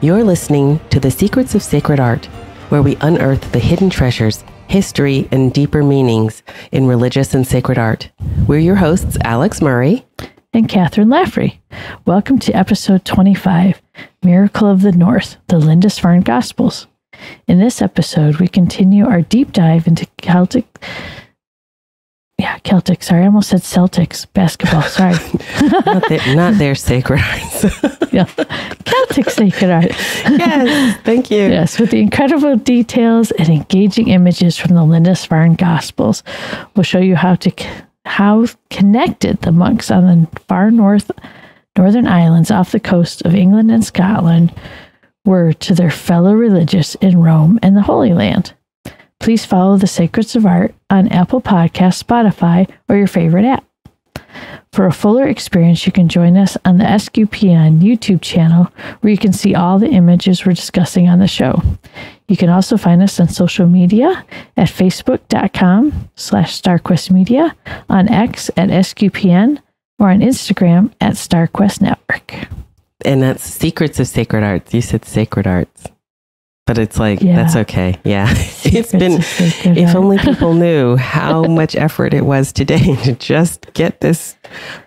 You're listening to The Secrets of Sacred Art, where we unearth the hidden treasures, history, and deeper meanings in religious and sacred art. We're your hosts, Alix Murray and Kathryn Laffrey. Welcome to episode 25, Miracle of the North, the Lindisfarne Gospels. In this episode, we continue our deep dive into Celtic, sorry, I almost said Celtics basketball, sorry. not their sacred arts. Yeah, Celtic sacred art. Yes, thank you. Yes, with the incredible details and engaging images from the Lindisfarne Gospels. We'll show you how connected the monks on the far northern islands off the coast of England and Scotland were to their fellow religious in Rome and the Holy Land. Please follow The Secrets of Art on Apple Podcasts, Spotify, or your favorite app. For a fuller experience, you can join us on the SQPN YouTube channel, where you can see all the images we're discussing on the show. You can also find us on social media at facebook.com/StarQuestMedia, on X at SQPN, or on Instagram at StarQuest Network. And that's Secrets of Sacred Arts. You said Sacred Arts. But it's like, That's okay. Yeah. It's been, if only people knew how much effort it was today to just get this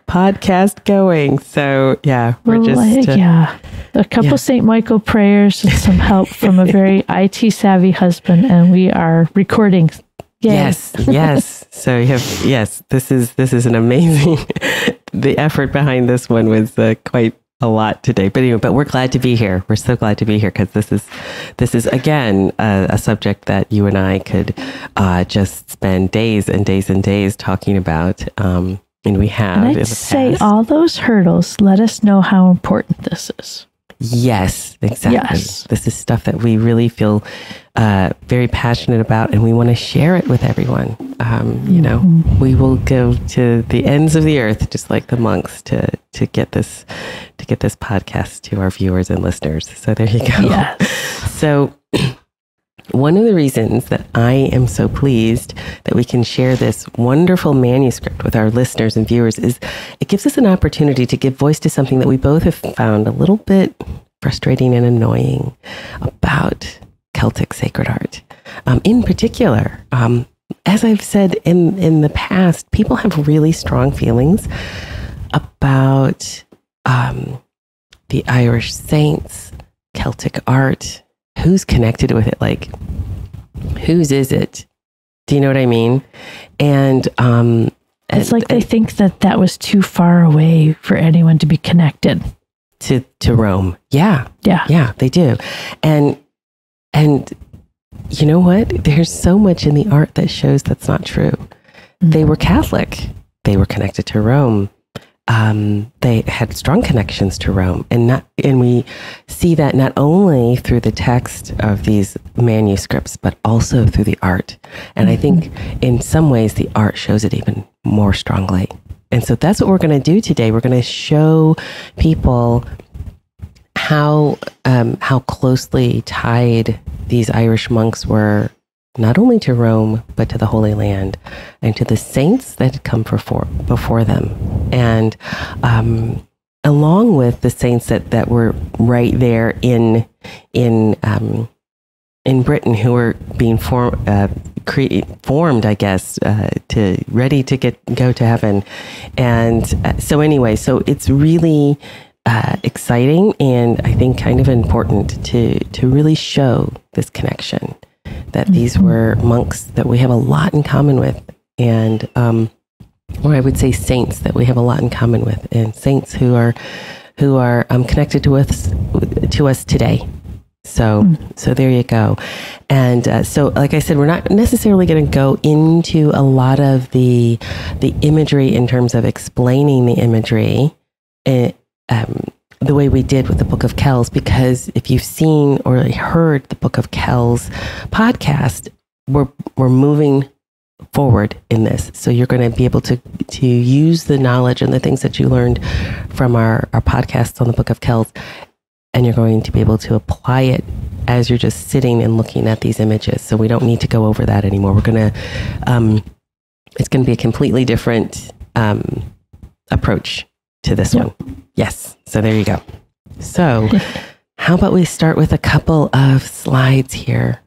podcast going. So yeah, a couple St. Michael prayers and some help from a very IT savvy husband, and we are recording. Yay. Yes. So you have, this is an amazing, the effort behind this one was quite a lot today, but anyway, we're glad to be here. We're so glad to be here because this is again a subject that you and I could just spend days and days and days talking about, and we have. And I'd say all those hurdles let us know how important this is. Yes, exactly. Yes. This is stuff that we really feel very passionate about, and we want to share it with everyone. We will go to the ends of the earth, just like the monks, to get this podcast to our viewers and listeners. So there you go. Yes. So one of the reasons that I am so pleased that we can share this wonderful manuscript with our listeners and viewers is it gives us an opportunity to give voice to something that we both have found a little bit frustrating and annoying about Celtic sacred art. In particular, as I've said in the past, people have really strong feelings about the Irish saints, Celtic art. Who's connected with it? Like, whose is it? Do you know what I mean? And it's like they think that was too far away for anyone to be connected to Rome. Yeah, they do. And you know what? There's so much in the art that shows that's not true. Mm-hmm. They were Catholic. They were connected to Rome. They had strong connections to Rome, and we see that not only through the text of these manuscripts, but also through the art. And I think in some ways the art shows it even more strongly. And so that's what we're going to do today. We're going to show people how closely tied these Irish monks were, not only to Rome, but to the Holy Land and to the saints that had come before them. And along with the saints that were right there in Britain, who were being formed, I guess, ready to go to heaven. And so anyway, so it's really exciting, and I think kind of important to really show this connection, that these were monks that we have a lot in common with, and or I would say saints that we have a lot in common with, and saints who are connected to us today. So there you go. And so, like I said, we're not necessarily going to go into a lot of the imagery in terms of explaining the imagery the way we did with the Book of Kells, because if you've seen or heard the Book of Kells podcast, we're moving forward in this. So you're going to be able to use the knowledge and the things that you learned from our podcasts on the Book of Kells, and you're going to be able to apply it as you're just sitting and looking at these images. So we don't need to go over that anymore. We're going to, it's going to be a completely different approach to this one. Yes. So there you go. So how about we start with a couple of slides here?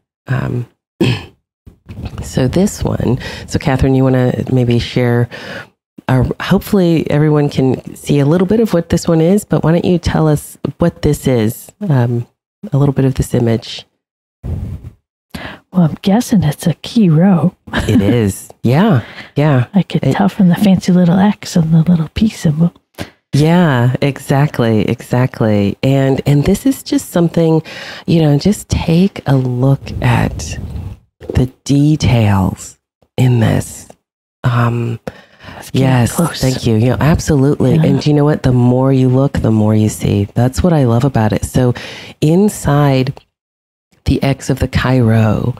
So this one, so Kathryn, you want to maybe share, hopefully everyone can see a little bit of what this one is, but why don't you tell us what this is, a little bit of this image. Well, I'm guessing it's a key row. It is. Yeah. Yeah. I could tell from the fancy little X and the little P symbol. Yeah, exactly. Exactly. And this is just something, just take a look at the details in this. Yes, close. thank you. Absolutely. Yeah. And you know what? The more you look, the more you see. That's what I love about it. So inside the X of the Chi-Rho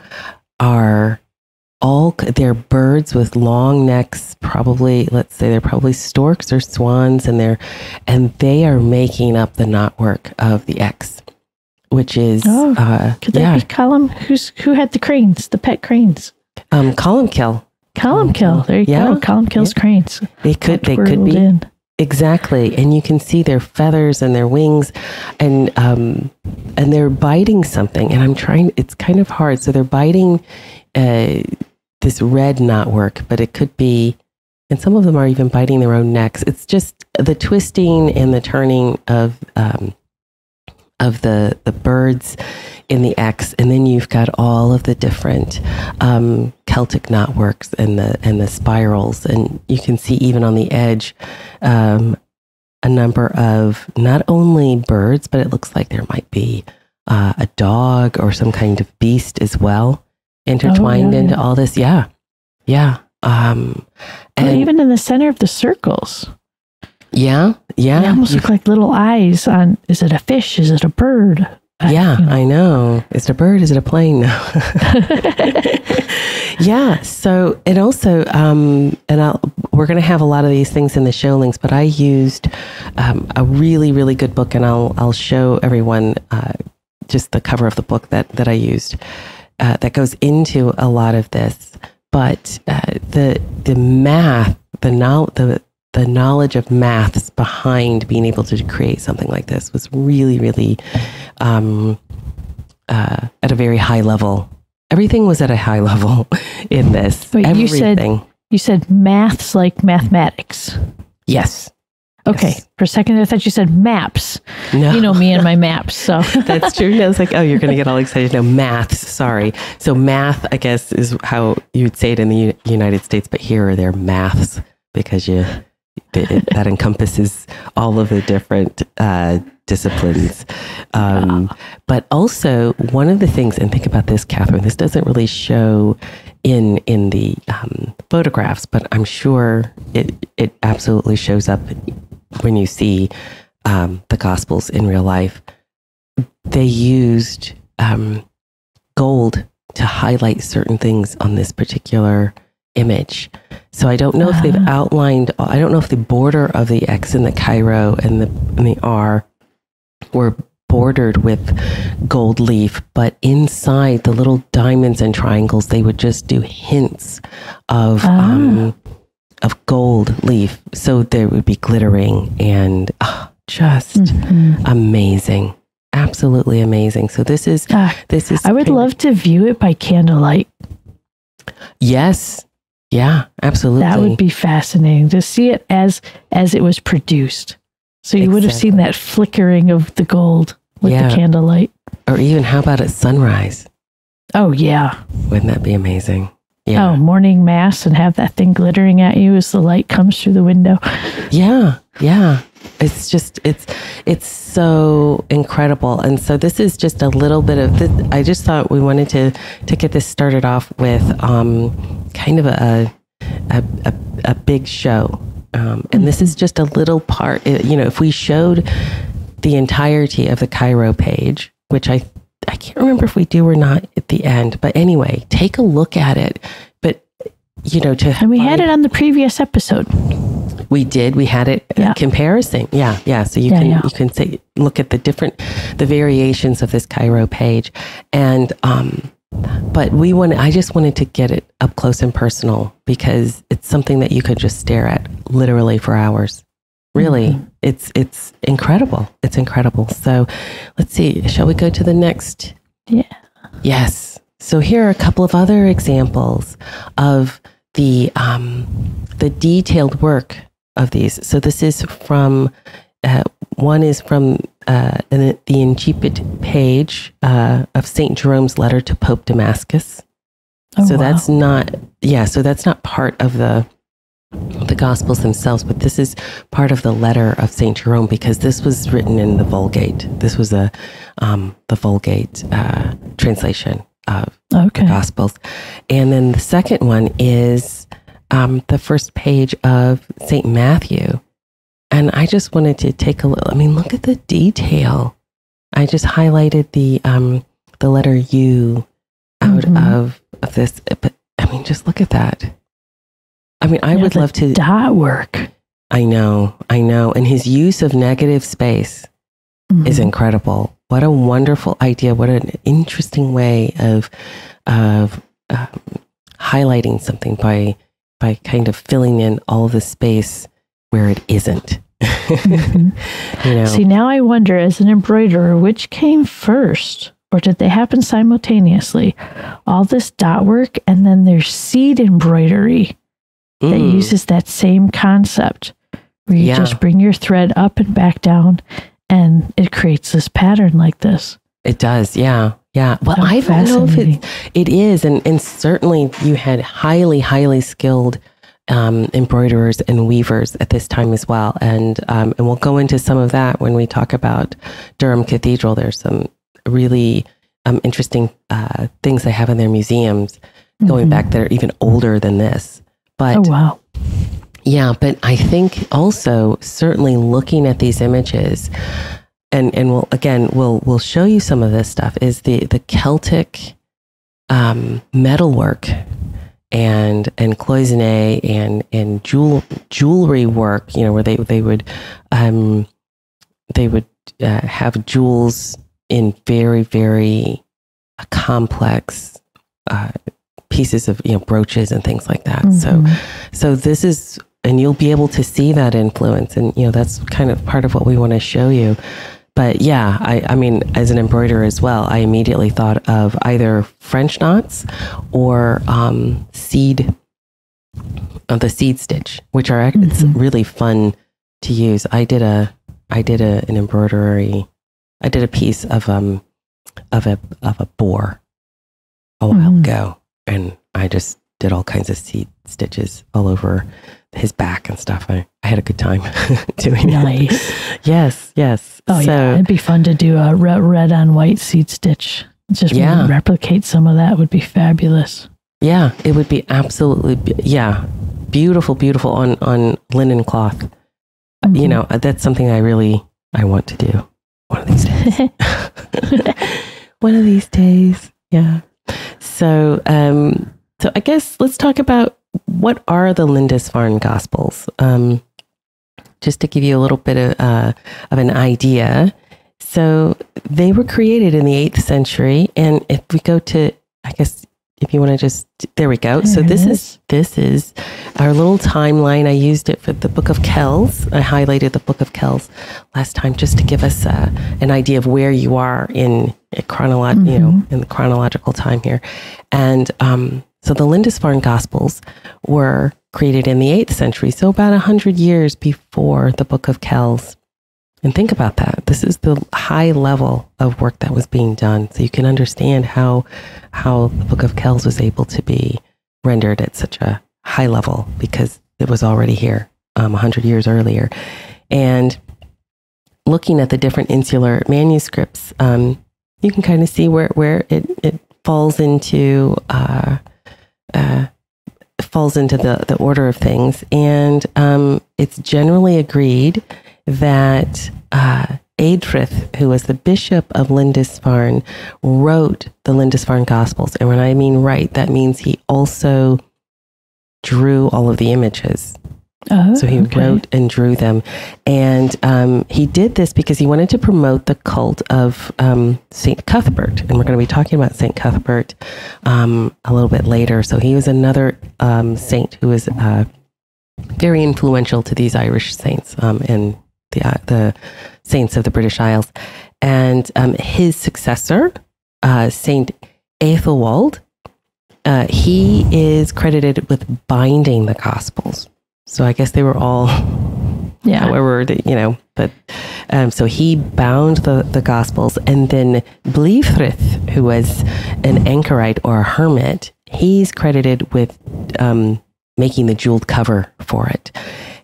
they're birds with long necks, probably, let's say they're probably storks or swans, and they are making up the knotwork of the X, which is could that be column? Who had the cranes, the pet cranes? Columkill. Columkill. There you go. Columkill's cranes. They could be. Exactly. And you can see their feathers and their wings, and they're biting something. And it's kind of hard. So they're biting this red knotwork, but it could be, and some of them are even biting their own necks. It's just the twisting and the turning of the birds in the X, and then you've got all of the different Celtic knotworks and the spirals, and you can see even on the edge a number of not only birds, but it looks like there might be a dog or some kind of beast as well intertwined into all this. Yeah. And even in the center of the circles. Yeah. They almost look like little eyes on, is it a fish? Is it a bird? I know. Is it a bird? Is it a plane? No. Yeah. So, and also, we're going to have a lot of these things in the show links, but I used a really, really good book, and I'll show everyone just the cover of the book that I used that goes into a lot of this. But the math, the knowledge of maths behind being able to create something like this was really, really at a very high level. Everything was at a high level in this. Wait, everything. You said maths like mathematics. Yes. Okay. Yes. For a second, I thought you said maps. No. You know me and my maps. So that's true. No, it's like, oh, you're going to get all excited. No, maths. Sorry. So math, I guess, is how you would say it in the United States, but here they're maths because that encompasses all of the different disciplines. But also, one of the things, and think about this, Kathryn, this doesn't really show in the photographs, but I'm sure it absolutely shows up when you see the Gospels in real life. They used gold to highlight certain things on this particular image. So I don't know if they've outlined, I don't know if the border of the X and the Chi-Rho and the R were bordered with gold leaf, but inside the little diamonds and triangles, they would just do hints of gold leaf. So there would be glittering and just amazing. Absolutely amazing. So this is I would love to view it by candlelight. Yes. Yeah, absolutely. That would be fascinating to see it as it was produced. So you would have seen that flickering of the gold with the candlelight. Or even, how about at sunrise? Oh, yeah. Wouldn't that be amazing? Yeah. Oh, morning mass and have that thing glittering at you as the light comes through the window. Yeah. It's just, it's so incredible. And so this is just a little bit of this. I just thought we wanted to get this started off with kind of a big show. And this is just a little part. If we showed the entirety of the Chi-Rho page, which I can't remember if we do or not at the end, but anyway, take a look at it. But and we had it on the previous episode. We did. We had it comparison. Yeah. So you can say, look at the variations of this Chi-Rho page, and but I just wanted to get it up close and personal because it's something that you could just stare at literally for hours. Really, it's incredible. It's incredible. So let's see. Shall we go to the next? Yeah. Yes. So here are a couple of other examples of the detailed work of these. So this is from one is from the incipit page of Saint Jerome's letter to Pope Damascus. Oh, so wow. So that's not part of the Gospels themselves, but this is part of the letter of Saint Jerome, because this was written in the Vulgate. This was the Vulgate translation of the Gospels. And then the second one is the first page of Saint Matthew. And I just wanted to take a look. I mean, look at the detail. I just highlighted the letter U out of this. But I mean, just look at that. I mean, I would love to. Dot work. I know. And his use of negative space is incredible. What a wonderful idea. What an interesting way of highlighting something by kind of filling in all the space where it isn't. You know? See, now I wonder, as an embroiderer, which came first? Or did they happen simultaneously? All this dot work, and then there's seed embroidery that uses that same concept, where you just bring your thread up and back down, and it creates this pattern like this. It does, yeah. Well, I don't know if it is, and certainly you had highly skilled embroiderers and weavers at this time as well, and we'll go into some of that when we talk about Durham Cathedral. There's some really interesting things they have in their museums going back that are even older than this. But, oh, wow. Yeah, but I think also certainly looking at these images, and we'll show you some of this stuff, is the Celtic metalwork and cloisonné and jewelry work. You know, where they would have jewels in very, very complex pieces of, brooches and things like that. So this is, and you'll be able to see that influence, and that's kind of part of what we want to show you. But yeah, I mean, as an embroiderer as well, I immediately thought of either French knots or the seed stitch, which are it's really fun to use. I did an embroidery. I did a piece of a boar a while ago, and I just did all kinds of seed stitches all over his back and stuff. I had a good time doing it. Yes. Oh, yeah. It'd be fun to do a red on white seed stitch. Just replicate some of that would be fabulous. Yeah, it would be absolutely, beautiful on linen cloth. That's something I want to do one of these days. One of these days. Yeah. So I guess let's talk about what are the Lindisfarne Gospels. Just to give you a little bit of an idea. So they were created in the 8th century. And if we go to, I guess, if you want to just, there we go. So this is our little timeline. I used it for the Book of Kells. I highlighted the Book of Kells last time just to give us an idea of where you are in in the chronological time here. And so the Lindisfarne Gospels were created in the 8th century, so about 100 years before the Book of Kells. And think about that. This is the high level of work that was being done. So you can understand how the Book of Kells was able to be rendered at such a high level, because it was already here 100 years earlier. And looking at the different insular manuscripts, you can kind of see where it falls into the order of things. And it's generally agreed that Eadfrith, who was the bishop of Lindisfarne, wrote the Lindisfarne Gospels. And when I mean write, that means he also drew all of the images. So he wrote and drew them. And he did this because he wanted to promote the cult of St. Cuthbert. And we're going to be talking about St. Cuthbert a little bit later. So he was another saint who was very influential to these Irish saints and the saints of the British Isles. And his successor, Saint Aethelwald, he is credited with binding the Gospels. So I guess they were all, however, but so he bound the Gospels. And then Blifrith, who was an anchorite or a hermit, he's credited with making the jeweled cover for it.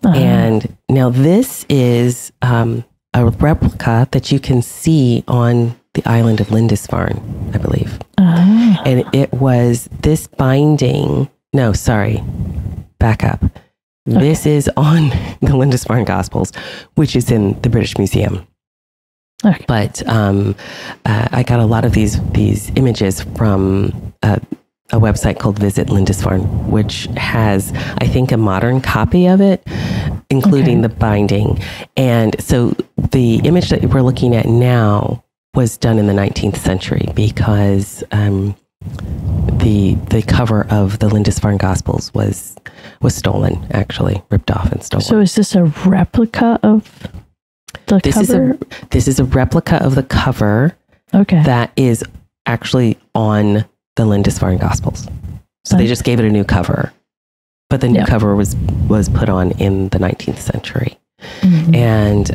And now this is a replica that you can see on the island of Lindisfarne, I believe. And it was this binding. No, sorry. Back up. Okay. This is on the Lindisfarne Gospels, which is in the British Museum. Okay. But I got a lot of these images from a website called Visit Lindisfarne, which has, I think, a modern copy of it, including the binding. And so the image that we're looking at now was done in the 19th century because the cover of the Lindisfarne Gospels was stolen, actually, ripped off and stolen. So is this a replica of the cover? This is a replica of the cover that is actually on the Lindisfarne Gospels. So they just gave it a new cover. But the new cover was put on in the 19th century. And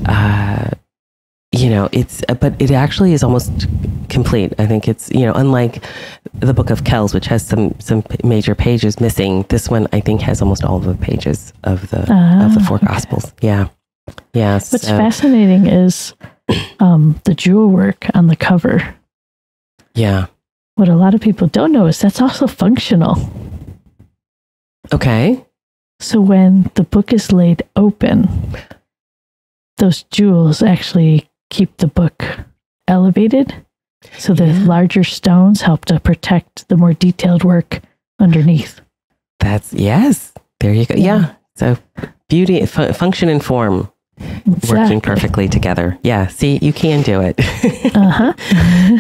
but it actually is almost complete. I think it's, unlike the Book of Kells, which has some major pages missing, this one I think has almost all of the pages of the four Gospels. Yeah. Yeah. What's fascinating is the jewel work on the cover. Yeah. What a lot of people don't know is that's also functional. Okay. So when the book is laid open, those jewels actually keep the book elevated. So the larger stones help to protect the more detailed work underneath. Yes. There you go. Yeah. So beauty, function and form working perfectly together. Yeah. See, you can do it.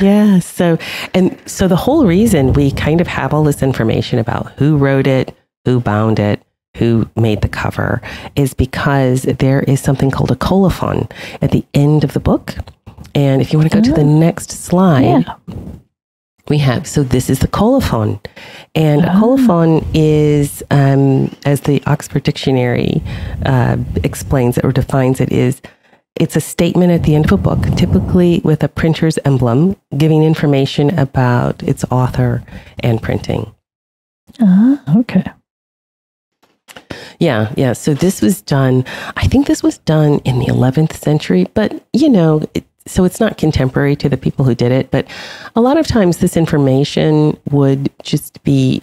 Yeah. So the whole reason we kind of have all this information about who wrote it, who bound it, who made the cover is because there is something called a colophon at the end of the book. And if you want to go to the next slide, we have, so this is the colophon. And a colophon is, as the Oxford Dictionary explains it or defines it, it's a statement at the end of a book, typically with a printer's emblem, giving information about its author and printing. Okay. Yeah. So this was done, I think this was done in the 11th century, but so it's not contemporary to the people who did it, but a lot of times this information would just be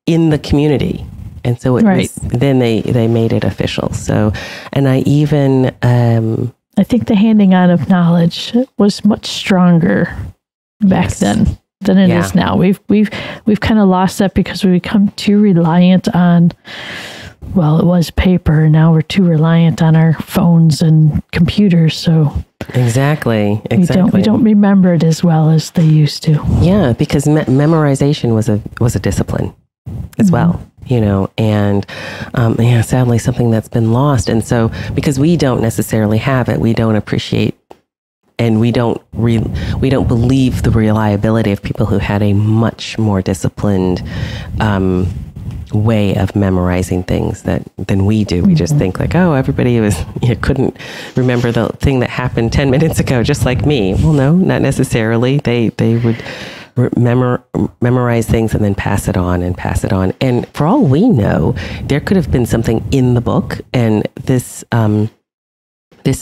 in the community. And so it was, then they made it official. So, and I even, I think the handing on of knowledge was much stronger back then than it is now. We've kind of lost that because we become too reliant on, well, it was paper. Now we're too reliant on our phones and computers. So exactly. We don't remember it as well as they used to. Yeah, because memorization was a discipline as well, and sadly something that's been lost. And so because we don't necessarily have it, we don't appreciate. And we don't believe the reliability of people who had a much more disciplined way of memorizing things than we do. We just think like, oh, everybody couldn't remember the thing that happened 10 minutes ago, just like me. Well, no, not necessarily. They would memorize things and then pass it on. And for all we know, there could have been something in the book, and this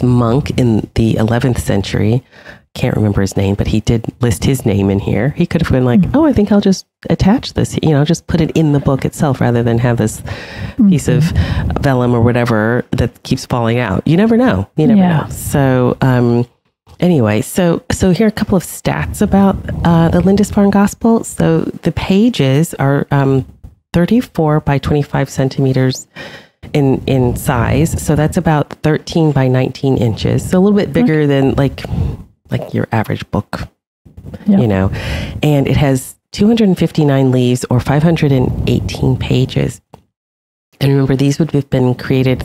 monk in the 11th century, can't remember his name, but he did list his name in here. He could have been like, oh, I think I'll just attach this, just put it in the book itself rather than have this piece of vellum or whatever that keeps falling out. You never know. Know. So anyway, so here are a couple of stats about the Lindisfarne Gospel. So the pages are 34 by 25 centimeters in size. So that's about 13 by 19 inches. So a little bit bigger than like your average book, and it has 259 leaves or 518 pages. And remember, these would have been created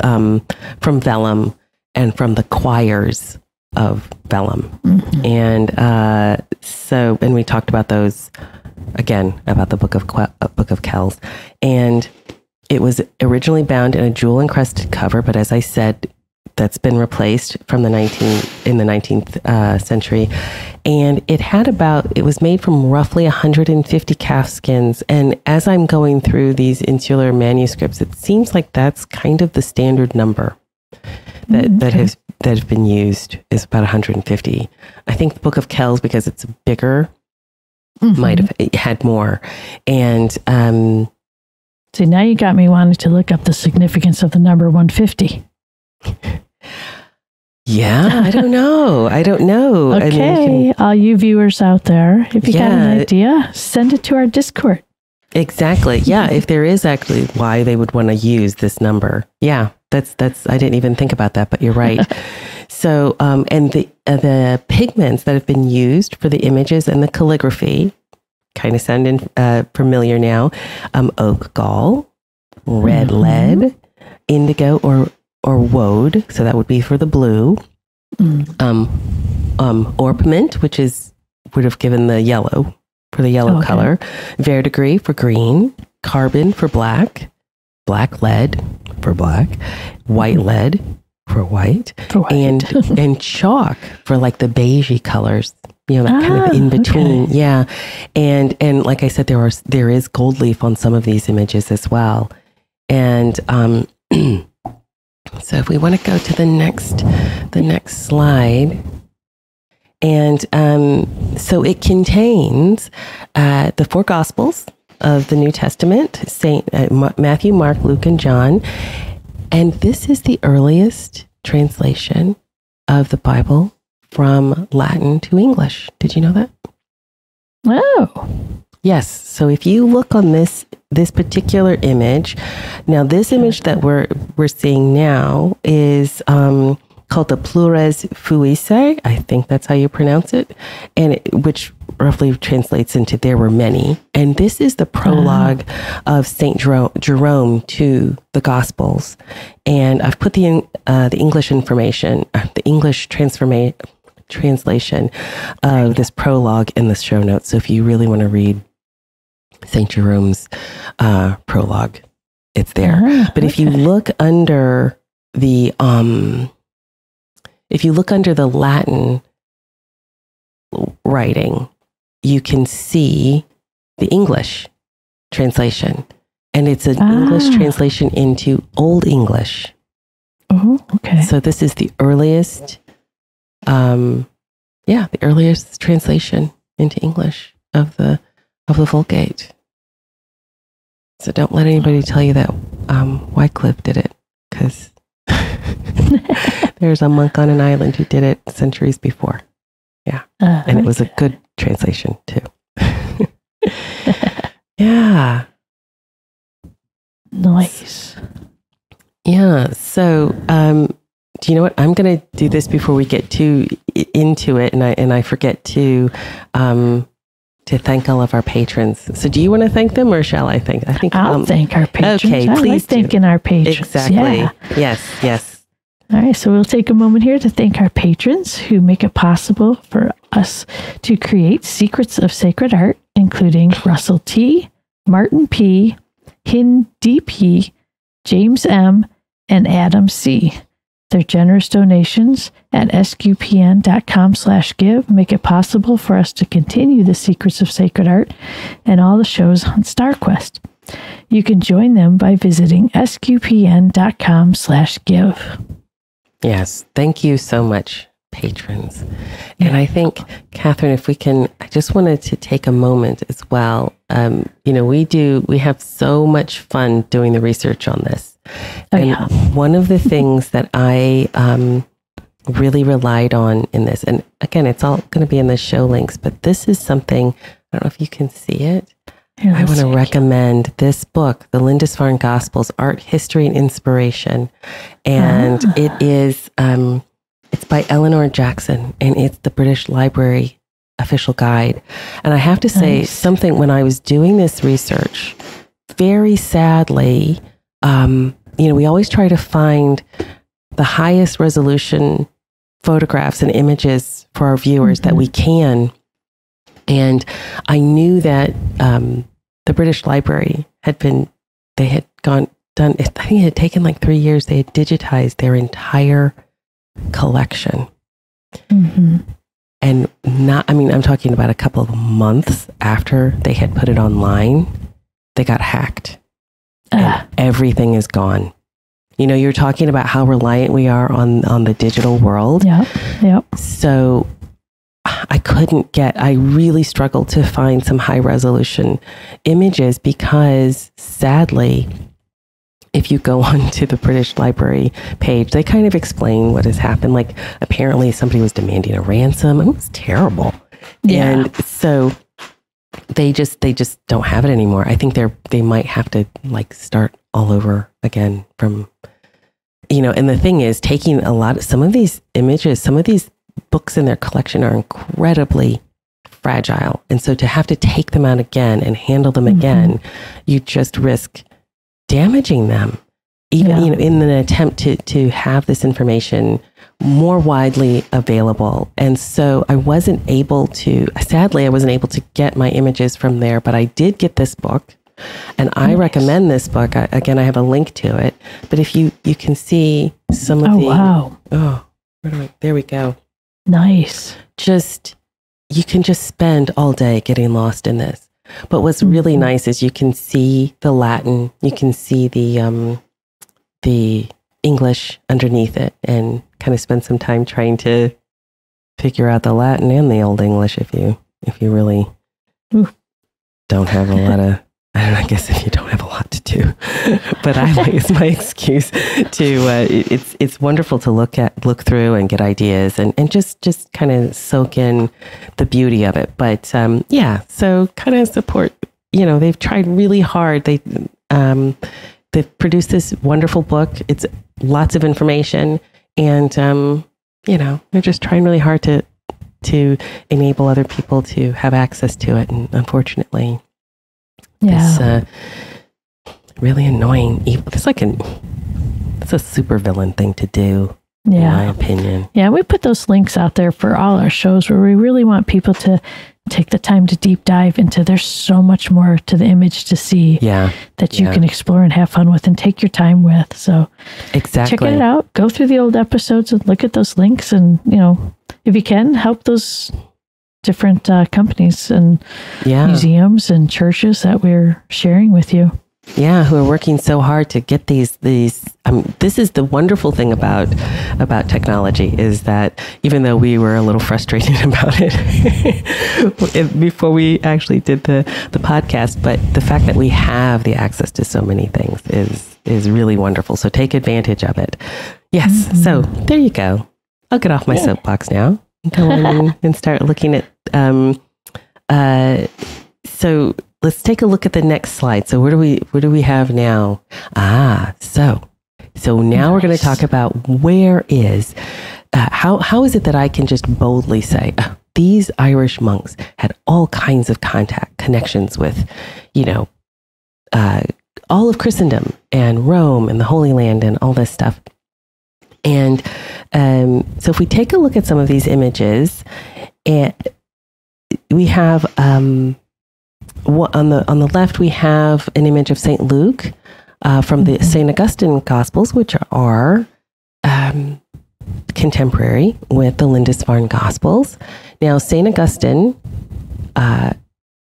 from vellum and from the quires of vellum. And and we talked about those again, about the Book of Kells. And it was originally bound in a jewel encrusted cover, but as I said, that's been replaced from in the 19th century. And it was made from roughly 150 calf skins. And as I'm going through these insular manuscripts, it seems like that's kind of the standard number that have been used, is about 150. I think the Book of Kells, because it's bigger, might have had more. And see, now you got me wanting to look up the significance of the number 150. Yeah, I don't know. Okay, I mean, all you viewers out there, if you got an idea, send it to our Discord. Exactly. Yeah, if there is actually why they would want to use this number. Yeah, that's. I didn't even think about that, but you're right. So, and the pigments that have been used for the images and the calligraphy kind of sound familiar now. Oak gall, red lead, indigo or woad, so that would be for the blue. Orpiment, which would have given the yellow for the yellow color. Verdigris for green. Carbon for black. Black lead for black. White lead for white. And chalk for like the beigey colors. That kind of in between. Okay. Yeah. And like I said, there is gold leaf on some of these images as well. And so if we want to go to the next slide, and so it contains the 4 Gospels of the New Testament: Matthew, Mark, Luke, and John. And this is the earliest translation of the Bible from Latin to English. Did you know that? Oh. Yes. So if you look on this particular image, now this image that we're seeing now is called the Plures Fuisse. I think that's how you pronounce it, and which roughly translates into "there were many." And this is the prologue of Saint Jerome to the Gospels. And I've put the English information, the English translation of this prologue in the show notes. So if you really want to read St. Jerome's prologue, it's there. But if you look under the Latin writing, you can see the English translation, and it's an English translation into Old English. Oh, okay. So this is the earliest, the earliest translation into English of the Vulgate. So don't let anybody tell you that Wycliffe did it, because there's a monk on an island who did it centuries before. Yeah. And it was a good translation too. Yeah. Nice. Yeah. So, do you know what? I'm going to do this before we get too into it, and I forget to thank all of our patrons. So do you want to thank them, or shall I thank? I think I'll thank our patrons. Okay, I please like thanking our patrons. Exactly. Yeah. Yes. All right, so we'll take a moment here to thank our patrons who make it possible for us to create Secrets of Sacred Art, including Russell T., Martin P., Hin D.P., James M., and Adam C. Their generous donations at sqpn.com/give make it possible for us to continue the Secrets of Sacred Art and all the shows on StarQuest. You can join them by visiting sqpn.com/give. Yes. Thank you so much, patrons. And I think, Kathryn, if we can, I just wanted to take a moment as well. We have so much fun doing the research on this. One of the things that I really relied on in this, and again, it's all going to be in the show links, but this is something, I don't know if you can see it. I want to recommend this book, The Lindisfarne Gospels, Art, History, and Inspiration. And it is, it's by Eleanor Jackson, and it's the British Library official guide. And I have to say something, when I was doing this research, very sadly, we always try to find the highest resolution photographs and images for our viewers that we can. And I knew that the British Library I think it had taken like 3 years. They had digitized their entire collection. And I'm talking about a couple of months after they had put it online, they got hacked. And everything is gone. You're talking about how reliant we are on the digital world. Yep. So I really struggled to find some high resolution images because sadly, if you go onto the British Library page, they kind of explain what has happened. Like apparently somebody was demanding a ransom. It was terrible. Yeah. And so they just don't have it anymore. I think they might have to like start all over again from, and the thing is taking some of these images, some of these books in their collection are incredibly fragile. And so to have to take them out again and handle them again, you just risk damaging them, even in an attempt to have this information more widely available. And so I wasn't able to get my images from there, but I did get this book, and I recommend this book. I have a link to it, but if you can see some of there we go. Nice. You can just spend all day getting lost in this. But what's really nice is you can see the Latin, you can see the English underneath it, and kind of spend some time trying to figure out the Latin and the Old English if you really don't have a lot of. I guess if you don't have a lot to do, but it's my excuse to. It's wonderful to look through and get ideas and just kind of soak in the beauty of it. But so kind of support. They've tried really hard. They've produced this wonderful book. It's lots of information, and they're just trying really hard to enable other people to have access to it. And unfortunately. It's really annoying. It's a super villain thing to do, in my opinion. Yeah, we put those links out there for all our shows where we really want people to take the time to deep dive into. There's so much more to the image to see that you can explore and have fun with and take your time with. So check it out. Go through the old episodes and look at those links, and if you can, help those different companies and museums and churches that we're sharing with you. Yeah, who are working so hard to get these. This is the wonderful thing about technology, is that even though we were a little frustrated about it before we actually did the podcast, but the fact that we have the access to so many things is really wonderful. So take advantage of it. Yes. So there you go. I'll get off my soapbox now. Go on and start looking at. So let's take a look at the next slide. So what do we have now? So now we're going to talk about how is it that I can just boldly say these Irish monks had all kinds of connections with, all of Christendom and Rome and the Holy Land and all this stuff. And so if we take a look at some of these images, and we have on the left we have an image of St. Luke from the St. Augustine Gospels, which are contemporary with the Lindisfarne Gospels. Now, St. Augustine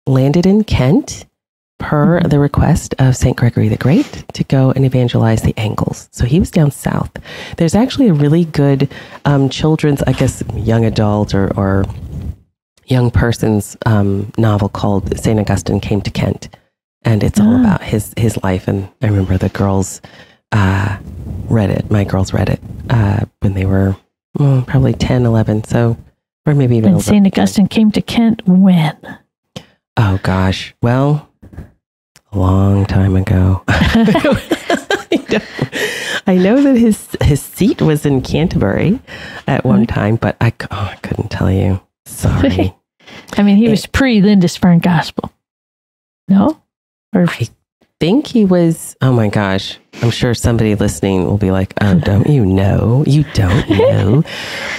landed in Kent per the request of St. Gregory the Great to go and evangelize the Angles. So he was down south. There's actually a really good children's, I guess, young adult or young person's novel called St. Augustine Came to Kent. And it's all about his life. And I remember the girls read it. My girls read it when they were probably 10, 11. So, or maybe even. And St. Augustine came to Kent when? Oh, gosh. Well, a long time ago. I know that his seat was in Canterbury at one time, but I couldn't tell you. Sorry. I mean, he was pre-Lindisfarne Gospel. No? Or think he was, oh my gosh, I'm sure somebody listening will be like, oh, don't you know? You don't know.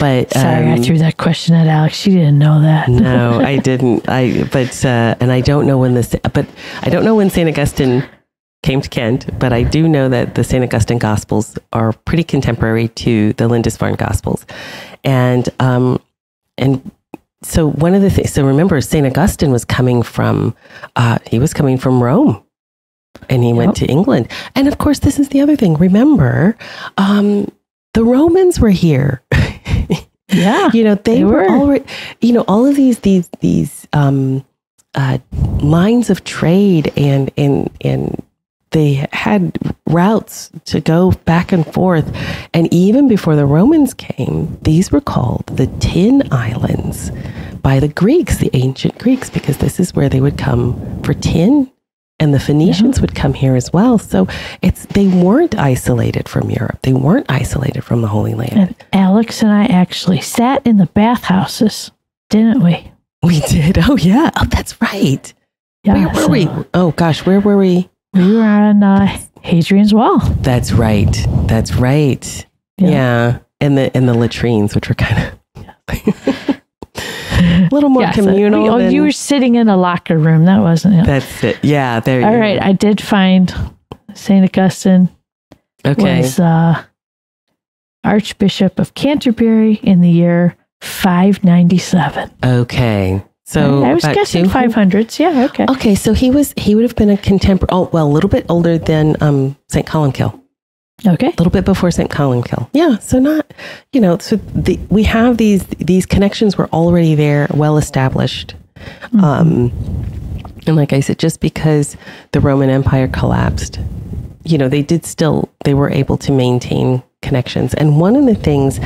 But sorry, I threw that question at Alex. She didn't know that. No, I didn't. And I don't know when I don't know when St. Augustine came to Kent, but I do know that the St. Augustine Gospels are pretty contemporary to the Lindisfarne Gospels. And so one of the things, so remember, St. Augustine was coming from Rome, and he went to England. And of course, this is the other thing. Remember, the Romans were here. Yeah. They were already, all of these lines of trade and they had routes to go back and forth. And even before the Romans came, these were called the Tin Islands by the Greeks, the ancient Greeks, because this is where they would come for tin. And the Phoenicians would come here as well. So they weren't isolated from Europe. They weren't isolated from the Holy Land. And Alex and I actually sat in the bathhouses, didn't we? We did. Oh, yeah. Oh, that's right. Yeah, where were we? Oh, gosh. Where were we? We were on Hadrian's Wall. That's right. That's right. Yeah. And the latrines, which were kind of a little more communal. You were sitting in a locker room. That wasn't it. That's it. Yeah. There you go. All right. I did find St. Augustine was Archbishop of Canterbury in the year 597. Okay. So I was guessing 500s. Yeah. Okay. Okay. So he would have been a contemporary. Oh, well, a little bit older than St. Columkill. Okay. A little bit before St. Columkill. Yeah. So not, so we have these connections were already there, well established. And like I said, just because the Roman Empire collapsed, they were able to maintain connections. And one of the things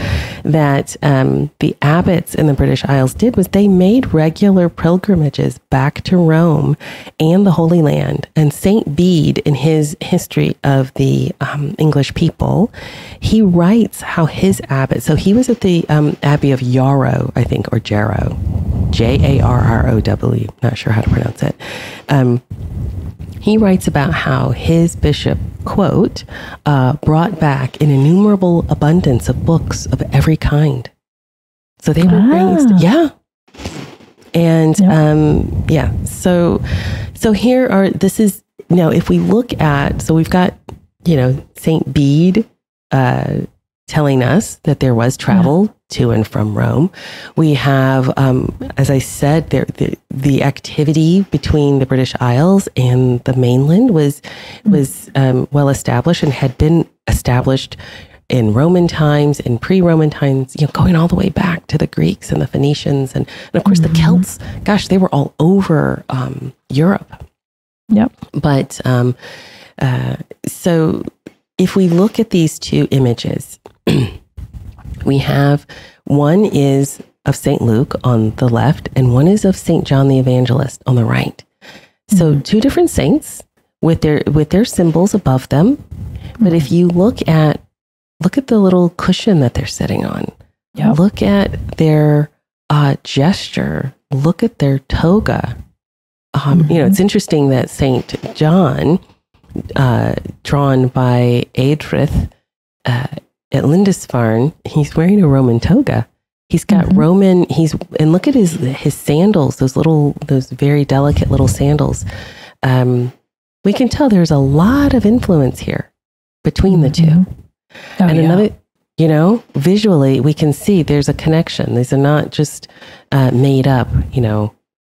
that the abbots in the British Isles did was they made regular pilgrimages back to Rome and the Holy Land. And St. Bede, in his history of the English people, he writes how his abbot, so he was at the Abbey of Yarrow, I think, or Jarrow, Jarrow, not sure how to pronounce it. He writes about how his bishop, quote, brought back an innumerable abundance of books of every kind. So they were raised, And so here if we look at, so we've got, St. Bede telling us that there was travel to and from Rome. We have, as I said, the activity between the British Isles and the mainland was well established and had been established in Roman times and pre-Roman times, going all the way back to the Greeks and the Phoenicians and of course the Celts. Gosh, they were all over Europe. Yep. But so if we look at these two images, we have one is of St. Luke on the left and one is of St. John the Evangelist on the right. So two different saints with their symbols above them. But if you look at the little cushion that they're sitting on. Yep. Look at their gesture. Look at their toga. It's interesting that St. John, drawn by Adrith, at Lindisfarne, he's wearing a Roman toga. He's got Roman, and look at his sandals, those very delicate little sandals. We can tell there's a lot of influence here between the two. And another, visually we can see there's a connection. These are not just made up,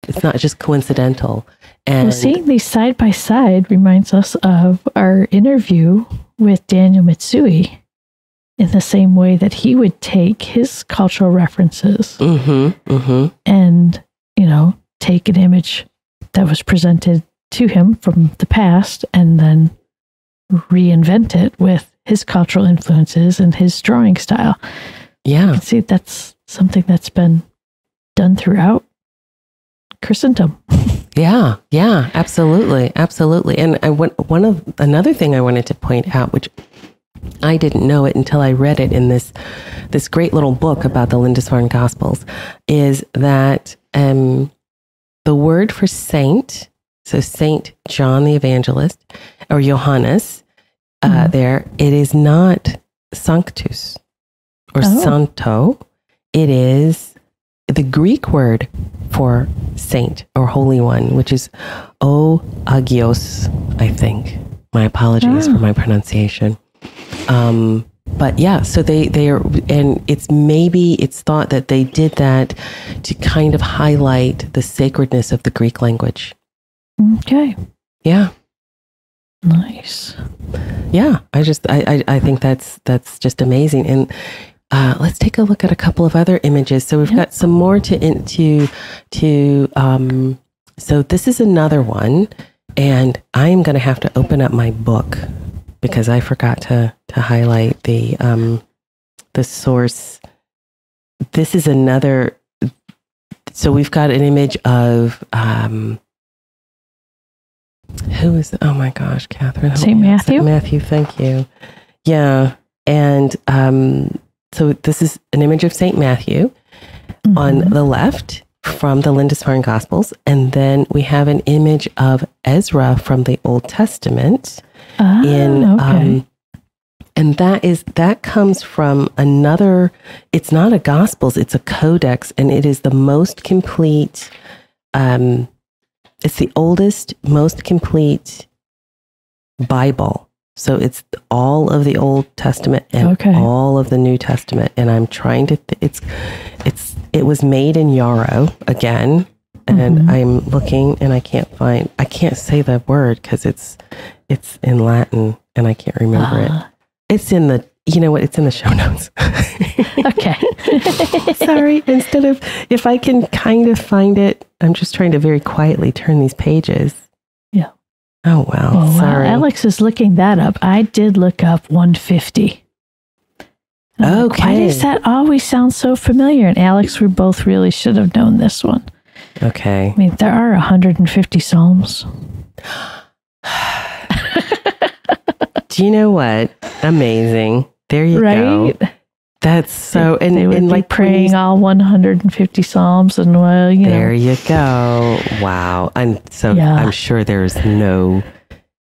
it's not just coincidental. And seeing these side by side reminds us of our interview with Daniel Mitsui, in the same way that he would take his cultural references and, take an image that was presented to him from the past and then reinvent it with his cultural influences and his drawing style. Yeah. You can see that's something that's been done throughout Christendom. Yeah, absolutely. And another thing I wanted to point out, which I didn't know it until I read it in this great little book about the Lindisfarne Gospels, is that the word for saint So Saint John the Evangelist, or Johannes, there, it is not Sanctus or Santo. It is the Greek word for saint or holy one, which is O Agios, I think. My apologies for my pronunciation. But yeah, so they are, and it's thought that they did that to kind of highlight the sacredness of the Greek language. Okay. Yeah. Nice. Yeah. I think that's just amazing. And let's take a look at a couple of other images. So we've got some more so this is another one, and I'm going to have to open up my book because I forgot to highlight the source. This is another. So we've got an image of who is? Oh my gosh, Kathryn. St. Matthew. St. Matthew. Thank you. Yeah, and so this is an image of St. Matthew on the left from the Lindisfarne Gospels, and then we have an image of Ezra from the Old Testament. And that comes from another. It's not a Gospels; it's a Codex, and it is the most complete. It's the oldest, most complete Bible. So it's all of the Old Testament and all of the New Testament. And I'm trying to. It was made in Yarrow again, and I'm looking, and I can't say the word because it's in Latin, and I can't remember it. It's in the. You know what? It's in the show notes. Okay. Sorry. Instead of, if I can kind of find it, I'm just trying to very quietly turn these pages. Yeah. Oh, wow. Sorry. Wow. Alex is looking that up. I did look up 150. Okay. Why does that always sound so familiar? And Alex, we both really should have known this one. Okay. I mean, there are 150 Psalms. Do you know what? Amazing. There you go. That's so, and they would and be like praying all 150 Psalms, and well, there you go. Wow. I'm sure there's no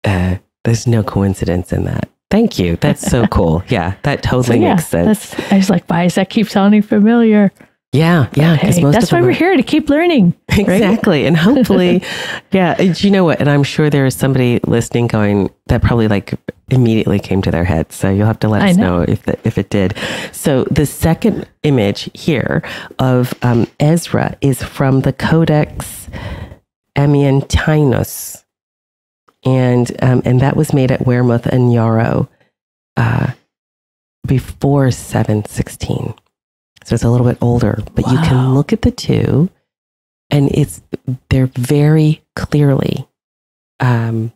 coincidence in that. Thank you. That's so cool. Yeah, that totally makes sense. I was like, why does that keep sounding familiar? Yeah, because that's why we're here, to keep learning. Exactly. Right? And hopefully, do you know what? And I'm sure there is somebody listening going, that probably like immediately came to their head. So you'll have to let us know if it did. So the second image here of Ezra is from the Codex Amiantinus. And that was made at Wearmouth and Yarrow before 716. So it's a little bit older, but you can look at the two, and they're very clearly. The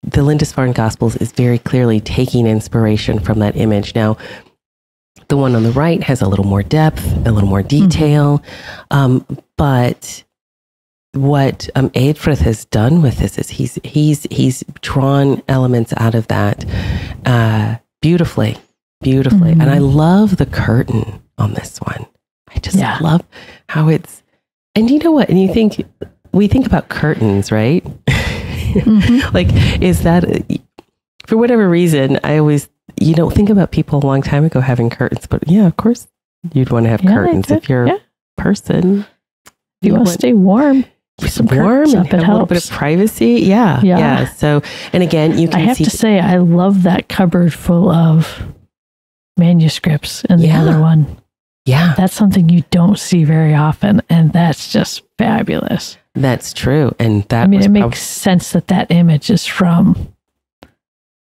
Lindisfarne Gospels is very clearly taking inspiration from that image. Now, the one on the right has a little more depth, a little more detail, but what Eadfrith has done with this is he's drawn elements out of that beautifully. And I love the curtain on this one. I just love how it's, and you know what? And we think about curtains, right? Like, is that, for whatever reason, I always, think about people a long time ago having curtains, but yeah, of course you'd want to have curtains if you're a person. You want to stay warm. Some warm and have a little bit of privacy. Yeah. So, and again, you can I have to say, I love that cupboard full of manuscripts in the other one. Yeah. That's something you don't see very often. And that's just fabulous. That's true. And that it makes sense that image is from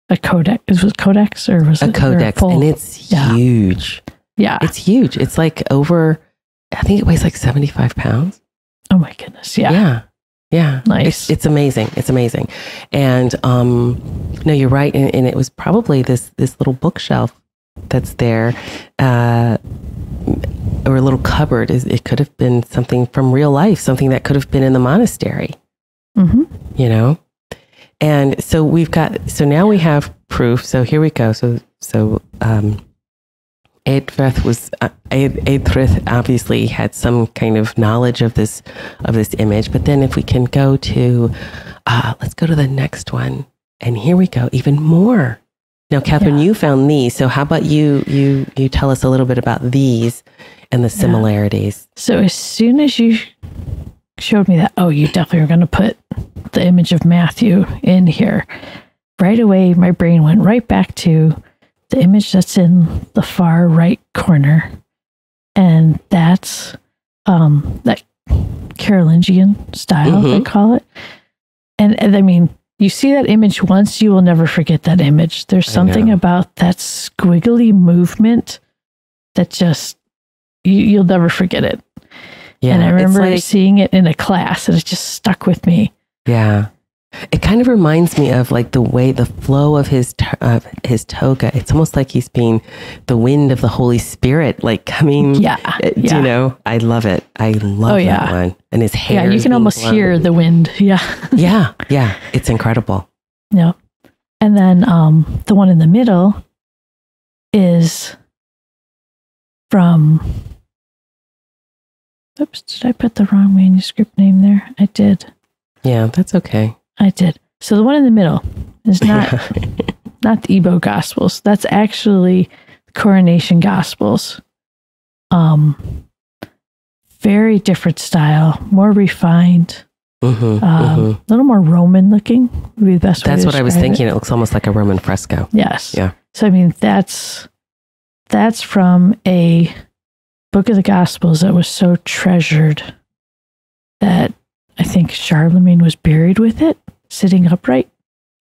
a codex. Was it codex or was it a codex? And it's huge. Yeah. It's huge. It's like I think it weighs like 75 pounds. Oh my goodness. Yeah. Yeah. Nice. It's amazing. It's amazing. And no, you're right. And it was probably this little bookshelf that's there, or a little cupboard. It could have been something from real life, something that could have been in the monastery. And so now we have proof. So here we go. So Eadfrith obviously had some kind of knowledge of this image. But then if we can go to, let's go to the next one. And here we go, even more. Now, Kathryn, you found these. So how about you tell us a little bit about these and the similarities? So as soon as you showed me that, oh, you definitely were going to put the image of Matthew in here. Right away, my brain went right back to the image that's in the far right corner. And that's that Carolingian style, they call it. And I mean, you see that image once, you will never forget that image. There's something about that squiggly movement that just, you'll never forget it. Yeah, and I remember seeing it in a class and it just stuck with me. Yeah. It kind of reminds me of like the flow of his toga. It's almost like he's being the wind of the Holy Spirit, like coming. You know, I love it. I love that one. And his hair. Yeah, you can almost hear the wind. Yeah. Yeah. It's incredible. Yeah. And then the one in the middle is from. Oops, did I put the wrong manuscript name there? I did. Yeah, that's okay. I did. So the one in the middle is not not the Igbo Gospels. That's actually the Coronation Gospels. Very different style, more refined, a little more Roman looking. Would be the best way That's to what I was describe thinking. it. It looks almost like a Roman fresco. Yes. Yeah. So I mean, that's from a book of the Gospels that was so treasured that I think Charlemagne was buried with it, sitting upright,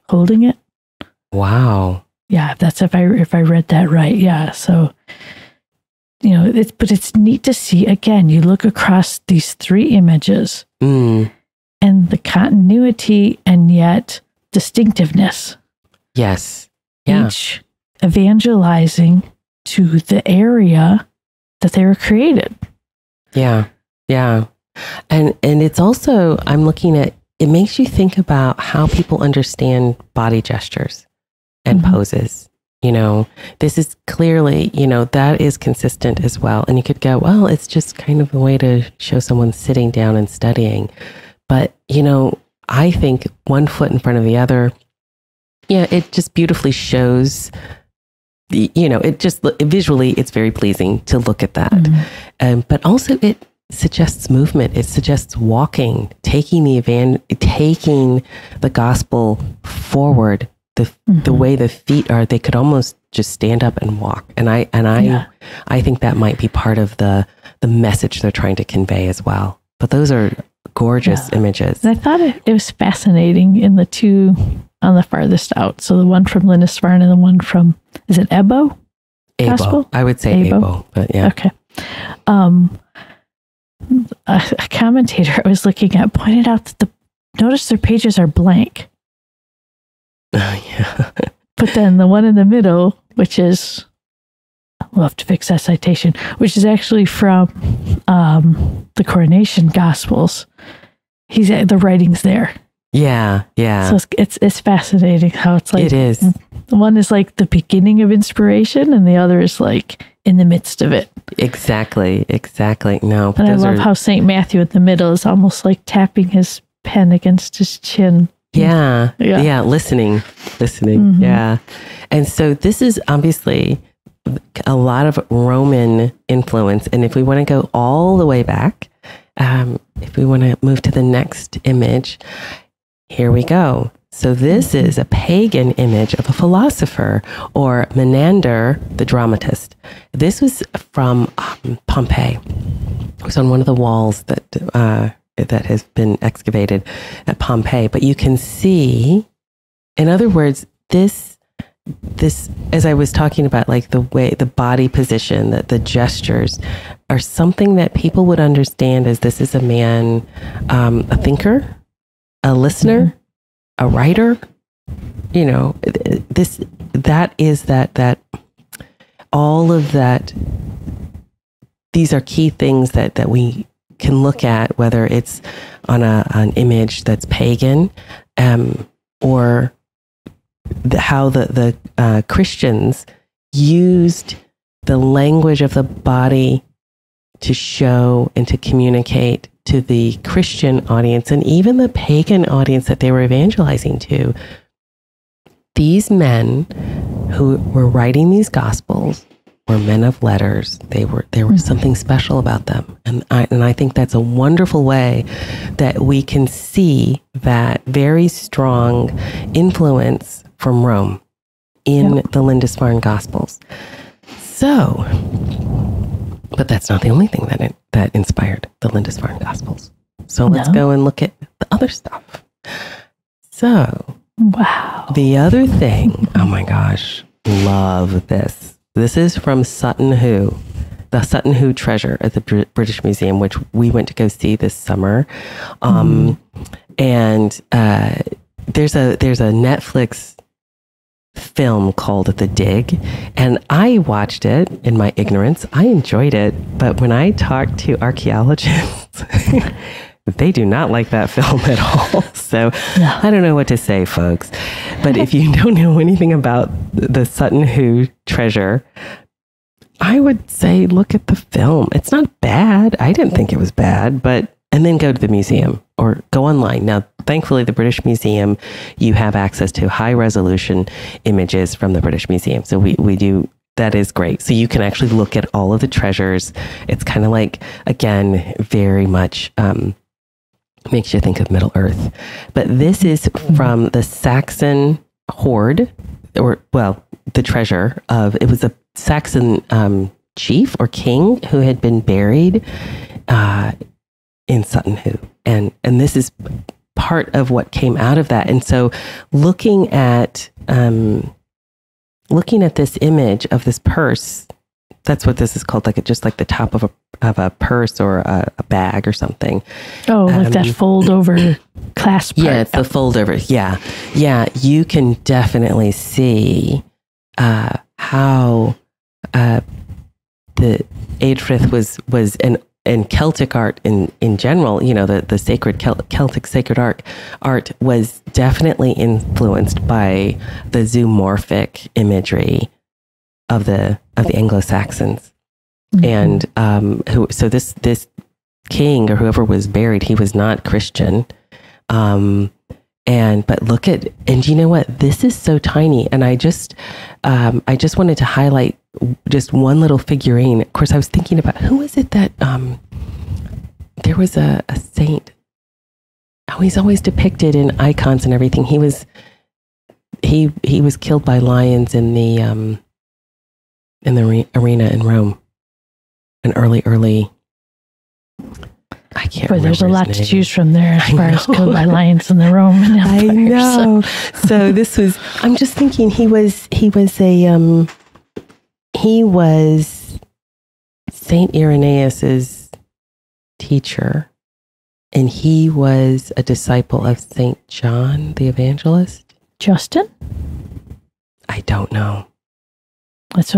holding it. Wow. Yeah, that's if I read that right. Yeah. So, you know, it's neat to see again. You look across these three images and the continuity and yet distinctiveness. Yes. Yeah. Each evangelizing to the area that they were created. Yeah. Yeah. And it's also, I'm looking at, it makes you think about how people understand body gestures and poses. You know, this is clearly, you know, that is consistent as well. And you could go, well, it's just kind of a way to show someone sitting down and studying. But, you know, I think one foot in front of the other, it just beautifully shows, you know, visually, it's very pleasing to look at that. But also it suggests movement. It suggests walking, taking the gospel forward. The way the feet are, they could almost just stand up and walk. And I think that might be part of the message they're trying to convey as well. But those are gorgeous images. And I thought it was fascinating in the two on the farthest out. So the one from Lindisfarne and the one from, is it Ebo? Gospel? I would say Ebo, but yeah. Okay. A commentator I was looking at pointed out that notice their pages are blank. Yeah. But then the one in the middle, which is, we'll have to fix that citation, which is actually from the Coronation Gospels. The writing's there. Yeah, yeah. So it's fascinating how it's like, it is. The one is like the beginning of inspiration and the other is like in the midst of it. Exactly. No. And I love how St. Matthew in the middle is almost like tapping his pen against his chin. Yeah. Listening. Yeah. And so this is obviously a lot of Roman influence. And if we want to go all the way back, if we want to move to the next image, here we go. So this is a pagan image of a philosopher, or Menander, the dramatist. This was from Pompeii. It was on one of the walls that has been excavated at Pompeii. But you can see, in other words, this, as I was talking about, like the way, the body position, that the gestures are something that people would understand as this is a man, a thinker, a listener, a writer, you know, that all of that, these are key things that we can look at, whether it's on an image that's pagan, or how the Christians used the language of the body to show and to communicate to the Christian audience and even the pagan audience that they were evangelizing to. These men who were writing these gospels were men of letters. There was something special about them. And I think that's a wonderful way that we can see that very strong influence from Rome in the Lindisfarne Gospels. So, but that's not the only thing that inspired the Lindisfarne Gospels. So let's go and look at the other stuff. So, wow. The other thing, oh my gosh, love this. This is from Sutton Hoo, the Sutton Hoo treasure at the British Museum, which we went to go see this summer. And there's a Netflix film called The Dig, and I watched it in my ignorance. I enjoyed it, but when I talked to archaeologists, they do not like that film at all. So I don't know what to say, folks. But if you don't know anything about the Sutton Hoo treasure, I would say look at the film. It's not bad. I didn't think it was bad, and then go to the museum or go online. Now, thankfully, the British Museum, you have access to high resolution images from the British Museum. So we do. That is great. So you can actually look at all of the treasures. It's kind of like, again, very much makes you think of Middle Earth. But this is from the Saxon hoard, the treasure of, it was a Saxon chief or king who had been buried in Sutton Hoo. And this is part of what came out of that. And so looking at this image of this purse, that's what this is called, just like the top of a purse or a bag or something. Oh, like that fold over clasp part. Yeah, it's the fold over. Yeah. Yeah. You can definitely see how the Eadfrith was and Celtic art in general, the sacred Celtic sacred art was definitely influenced by the zoomorphic imagery of the Anglo-Saxons. And so this king or whoever was buried, he was not Christian. But look at, and you know what? This is so tiny. And I just wanted to highlight just one little figurine. Of course, I was thinking about, who was it that, there was a saint. Oh, he's always depicted in icons and everything. He was killed by lions in the arena in Rome. An early. I can't remember. There's a lot his to name. choose from there as far as killed by lions in the Roman Empire. I know. So this was. I'm just thinking he was Saint Irenaeus's teacher, and he was a disciple of Saint John the Evangelist. Justin? I don't know. That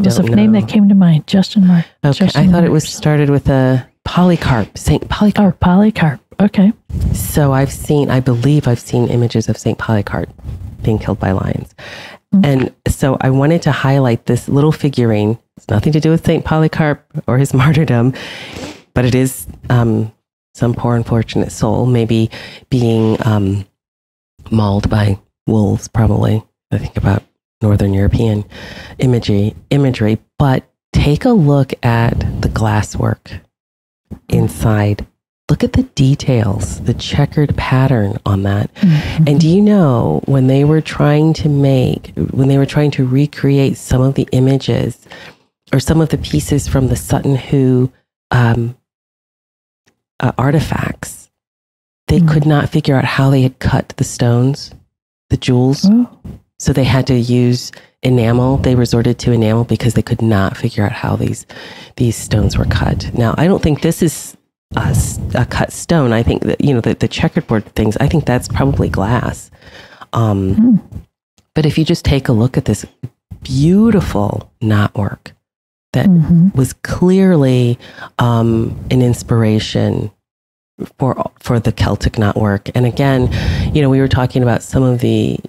was the name that came to mind. Justin Mark. Okay, Justin I thought it was started with a Polycarp, Saint Polycarp. Oh, Polycarp. Okay. So I believe I've seen images of Saint Polycarp being killed by lions. And so I wanted to highlight this little figurine. It's nothing to do with Saint Polycarp or his martyrdom, but it is some poor unfortunate soul, maybe being mauled by wolves, probably. I think about Northern European imagery, but take a look at the glasswork inside. Look at the details, the checkered pattern on that. And do you know, when they were trying to recreate some of the images or some of the pieces from the Sutton Hoo artifacts, they could not figure out how they had cut the stones, the jewels. So they had to use enamel. They resorted to enamel because they could not figure out how these stones were cut. Now, I don't think this is a cut stone. I think that, the checkerboard things, I think that's probably glass. But if you just take a look at this beautiful knotwork that was clearly an inspiration for the Celtic knotwork. And again, we were talking about some of the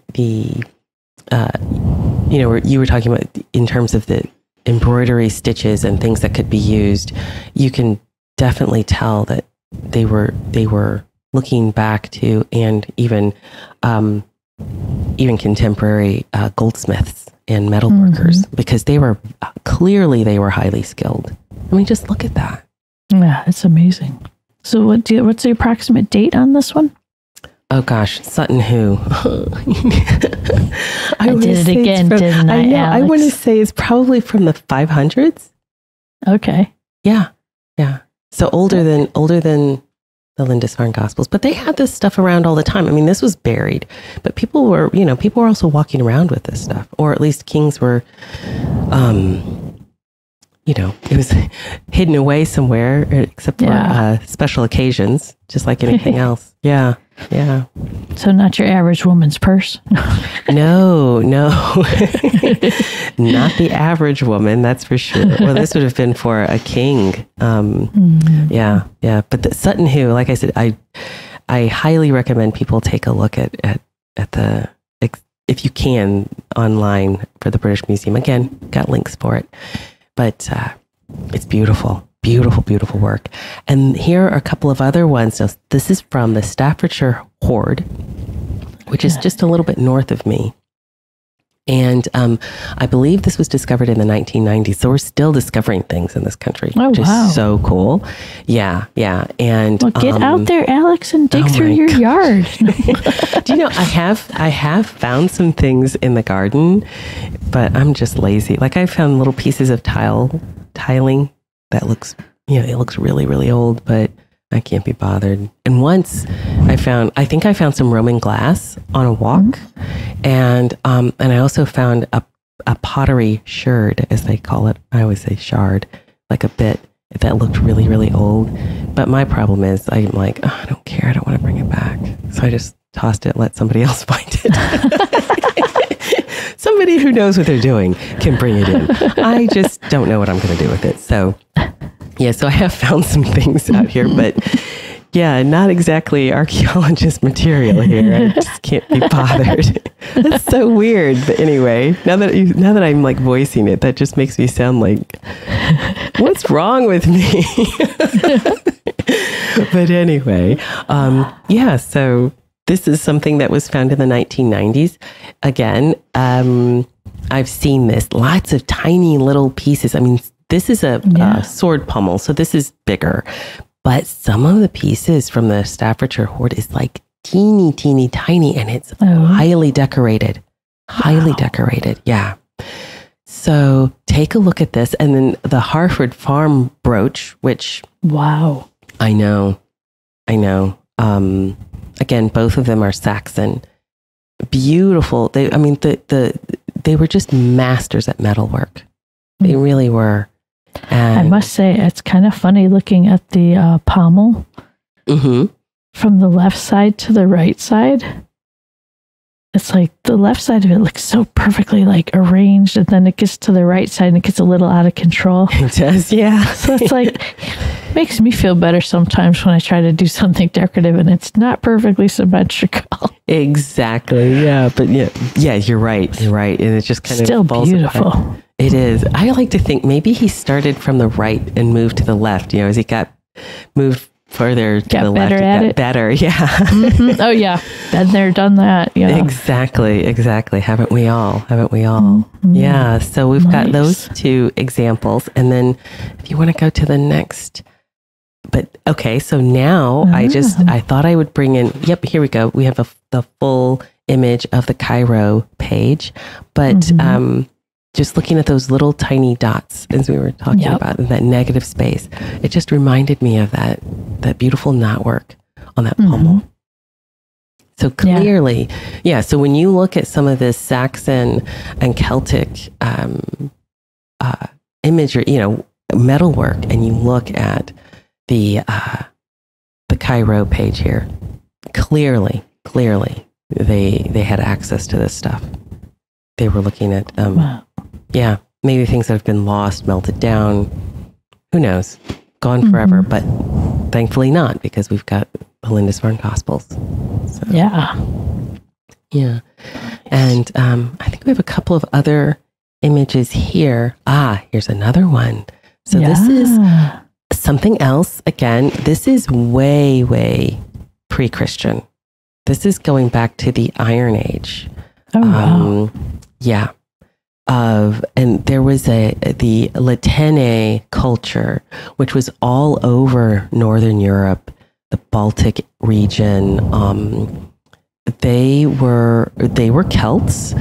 you were talking about in terms of the embroidery stitches and things that could be used, you can definitely tell that they were looking back to, and even contemporary goldsmiths and metalworkers, because they were highly skilled. I mean, just look at that. Yeah, it's amazing. So what's the approximate date on this one? Oh gosh, Sutton Hoo. I did it again, didn't I? I know. Alex? I want to say it's probably from the 500s. Okay. Yeah. So older than the Lindisfarne Gospels, but they had this stuff around all the time. I mean, this was buried, but people were also walking around with this stuff, or at least kings were, it was hidden away somewhere, except for special occasions, just like anything else. Yeah. So not your average woman's purse? No. Not the average woman, that's for sure. Well, this would have been for a king. Yeah. But the Sutton Hoo, like I said, I highly recommend people take a look at the, if you can, online for the British Museum. Again, got links for it. But it's beautiful. Beautiful work. And here are a couple of other ones. Now, this is from the Staffordshire Hoard, which is just a little bit north of me. And I believe this was discovered in the 1990s. So we're still discovering things in this country, which is so cool. Yeah. And get out there, Alex, and dig through your yard. Do you know, I have found some things in the garden, but I'm just lazy. Like I found little pieces of tiling that looks, it looks really, really old, but I can't be bothered. And once I think I found some Roman glass on a walk, and I also found a pottery sherd, as they call it. I always say shard, like a bit that looked really, really old. But my problem is I'm like, oh, I don't care. I don't want to bring it back. So I just tossed it, let somebody else find it. Somebody who knows what they're doing can bring it in. I just don't know what I'm going to do with it. So yeah, so I have found some things out here, but yeah, not exactly archaeologist material here. I just can't be bothered. That's so weird. But anyway, now that I'm like voicing it, that just makes me sound like, what's wrong with me? But anyway, yeah, so this is something that was found in the 1990s. Again, I've seen this, lots of tiny little pieces. I mean, this is a sword pommel, so this is bigger. But some of the pieces from the Staffordshire Hoard is like teeny, tiny, and it's highly decorated. Highly decorated, yeah. So take a look at this. And then the Harford Farm brooch, which... Wow. I know. Again, both of them are Saxon. Beautiful. They were just masters at metalwork. They really were. And I must say, it's kind of funny looking at the pommel from the left side to the right side. It's like the left side of it looks so perfectly like arranged, and then it gets to the right side and it gets a little out of control. It does, yeah. So it's like, makes me feel better sometimes when I try to do something decorative and it's not perfectly symmetrical. Exactly, yeah. But yeah, you're right. And it just kind of still beautiful. Apart. It is. I like to think maybe he started from the right and moved to the left. As he got moved further to the left, he got better. Yeah. Oh yeah. Been there, done that. Yeah. Exactly. Haven't we all? Yeah. So we've got those two examples. And then if you want to go to the next, but okay. So now I thought I would bring in, here we go. We have the full image of the Cairo page, but, just looking at those little tiny dots, as we were talking about, in that negative space, it just reminded me of that beautiful knotwork on that pommel. So clearly, so when you look at some of this Saxon and Celtic imagery, metalwork, and you look at the Cairo page here, clearly, they had access to this stuff. They were looking at, maybe things that have been lost, melted down, who knows, gone forever, but thankfully not, because we've got the Lindisfarne Gospels. So, yeah. And I think we have a couple of other images here. Here's another one. So this is something else. Again, this is way, way pre-Christian. This is going back to the Iron Age. Oh, wow. Yeah. And there was the Latene culture, which was all over Northern Europe, the Baltic region. They were Celts,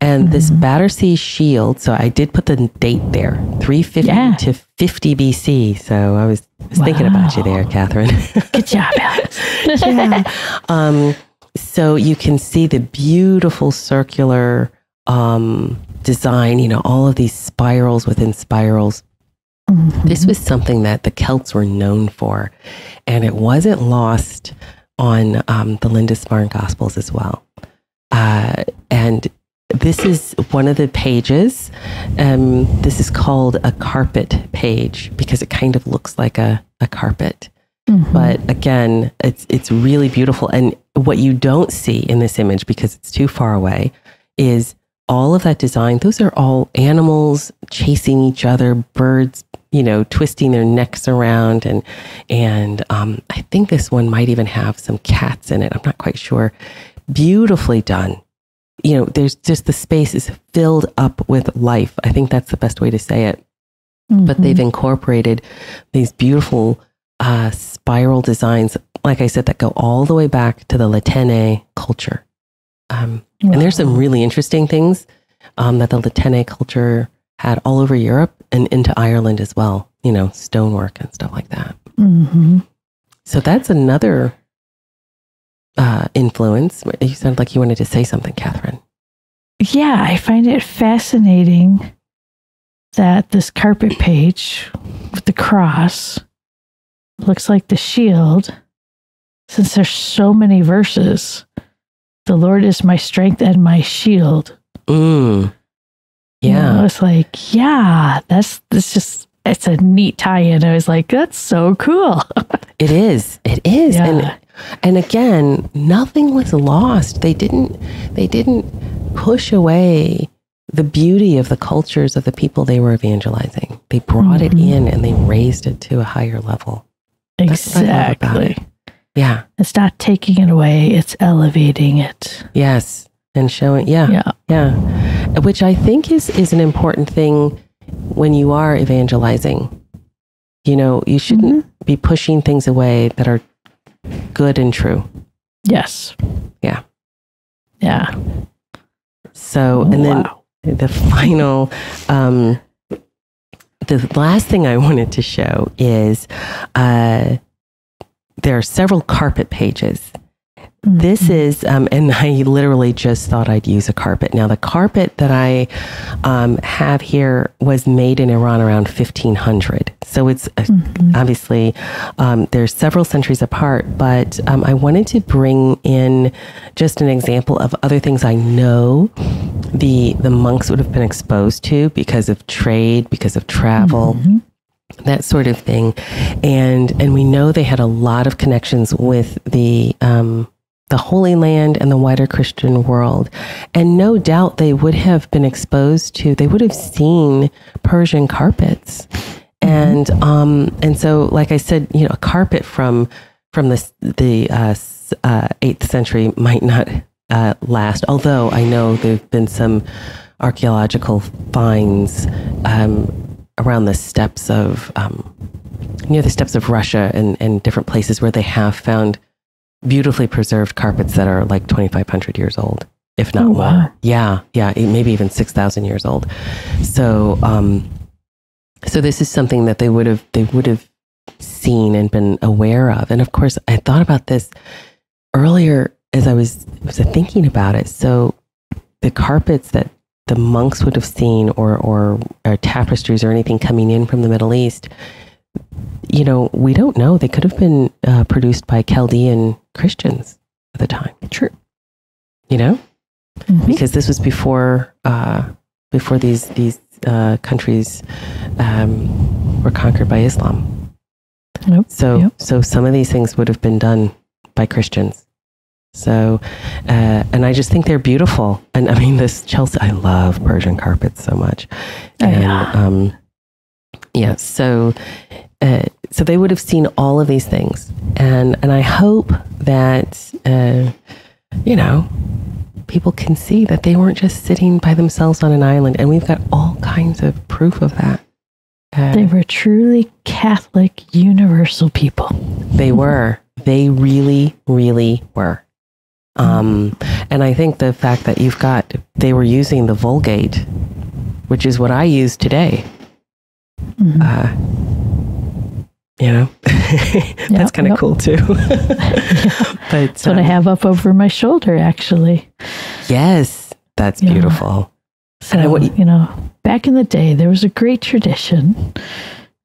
and this Battersea shield. So I did put the date there, 350 to 50 BC. So I was thinking about you there, Kathryn. Good job, Alix. So you can see the beautiful circular design, all of these spirals within spirals. This was something that the Celts were known for, and it wasn't lost on the Lindisfarne Gospels as well. And this is one of the pages. This is called a carpet page because it kind of looks like a carpet. But again, it's really beautiful. And what you don't see in this image, because it's too far away, is all of that design. Those are all animals chasing each other, birds, twisting their necks around. And I think this one might even have some cats in it. I'm not quite sure. Beautifully done. There's just, the space is filled up with life. I think that's the best way to say it. But they've incorporated these beautiful spiral designs, like I said, that go all the way back to the Latene culture. And there's some really interesting things that the Latene culture had all over Europe and into Ireland as well, stonework and stuff like that. So that's another influence. You sounded like you wanted to say something, Kathryn. Yeah, I find it fascinating that this carpet page with the cross looks like the shield, since there's so many verses. The Lord is my strength and my shield. Yeah. It's like, it's a neat tie-in. I was like, that's so cool. It is. Yeah. And again, nothing was lost. They didn't push away the beauty of the cultures of the people they were evangelizing. They brought it in and they raised it to a higher level. Exactly. Yeah. It's not taking it away, it's elevating it. Yes. And showing, yeah. Which I think is an important thing when you are evangelizing. You shouldn't be pushing things away that are good and true. Yes. Yeah. Yeah. So, and then the final, the last thing I wanted to show is there are several carpet pages. This is, and I literally just thought I'd use a carpet. Now, the carpet that I have here was made in Iran around 1500. So it's obviously, there's several centuries apart, but I wanted to bring in just an example of other things I know the monks would have been exposed to because of trade, because of travel. That sort of thing. And we know they had a lot of connections with the Holy Land and the wider Christian world. And no doubt they would have been exposed to, they would have seen Persian carpets. And so, like I said, a carpet from the 8th century might not last, although I know there've been some archaeological finds around the steppes of, near the steppes of Russia and different places where they have found beautifully preserved carpets that are like 2,500 years old, if not more. Wow. Yeah, maybe even 6,000 years old. So, so this is something that they would have seen and been aware of. And of course, I thought about this earlier as I was thinking about it. So the carpets that the monks would have seen, or tapestries or anything coming in from the Middle East, we don't know. They could have been produced by Chaldean Christians at the time. True. Because this was before these countries were conquered by Islam. So some of these things would have been done by Christians. So, and I just think they're beautiful. And I mean, this Chelsea, I love Persian carpets so much. And, yeah. So they would have seen all of these things. And I hope that, people can see that they weren't just sitting by themselves on an island. And we've got all kinds of proof of that. They were truly Catholic, universal people. They were. They really, really were. And I think the fact that they were using the Vulgate, which is what I use today. That's kind of cool too. But that's what I have up over my shoulder, actually. Yes, that's beautiful. So, back in the day, there was a great tradition.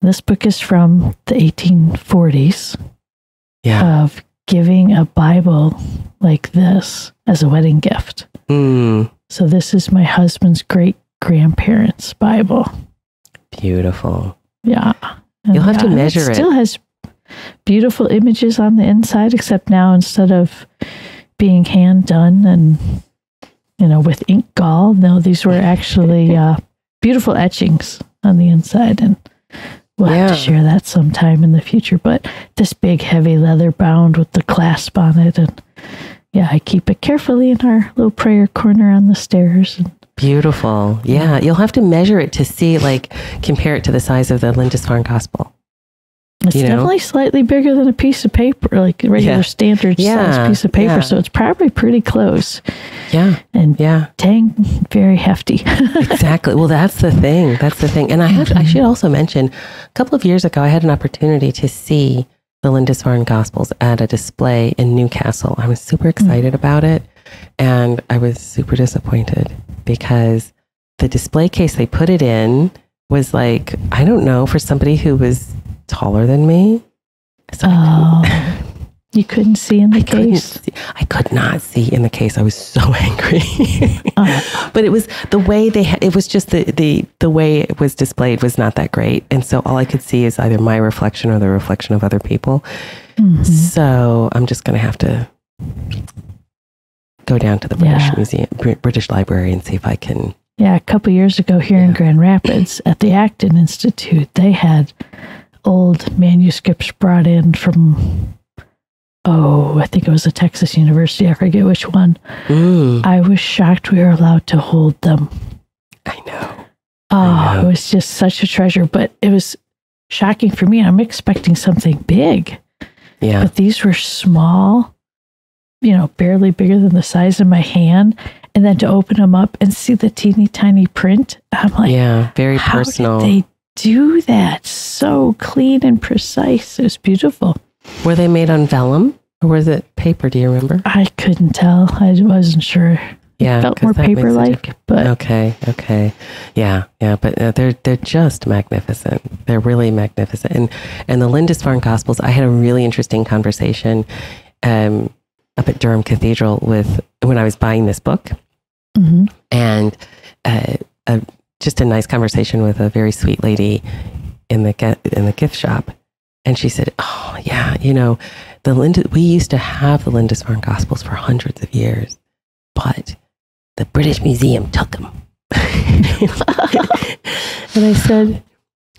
This book is from the 1840s of giving a Bible like this as a wedding gift. So this is my husband's great-grandparents' Bible. Beautiful. Yeah. And you'll have to measure it. Still has beautiful images on the inside, except now instead of being hand done and with ink gall, no, these were actually beautiful etchings on the inside, and we'll have to share that sometime in the future. But this big, heavy leather bound with the clasp on it, and I keep it carefully in our little prayer corner on the stairs. Beautiful. Yeah. You'll have to measure it to see, compare it to the size of the Lindisfarne Gospel. It's definitely slightly bigger than a piece of paper, like a regular standard size piece of paper. Yeah. So it's probably pretty close. Yeah. And dang, very hefty. Exactly. Well, that's the thing. And I should also mention, a couple of years ago, I had an opportunity to see the Lindisfarne Gospels at a display in Newcastle. I was super excited about it. And I was super disappointed because the display case they put it in was I don't know, for somebody who was taller than me. So you couldn't see in the case? I could not see in the case. I was so angry. But it was the way it was just the way it was displayed was not that great. And so all I could see is either my reflection or the reflection of other people. So I'm just going to have to go down to the British Library and see if I can. Yeah, a couple years ago here in Grand Rapids at the Acton Institute, they had old manuscripts brought in from, I think it was a Texas University. I forget which one. I was shocked we were allowed to hold them. I know. It was just such a treasure, but it was shocking for me. I'm expecting something big. Yeah. But these were small, barely bigger than the size of my hand. And then to open them up and see the teeny tiny print, I'm like, very personal. How did they do that? So clean and precise. It was beautiful. Were they made on vellum or was it paper? Do you remember? I couldn't tell. I wasn't sure. Yeah, it felt more paper-like. But okay, yeah. But they're just magnificent. They're really magnificent. And the Lindisfarne Gospels. I had a really interesting conversation up at Durham Cathedral when I was buying this book, and just a nice conversation with a very sweet lady in the gift shop, and she said, "Oh yeah, we used to have the Lindisfarne Gospels for hundreds of years, but the British Museum took them." And I said,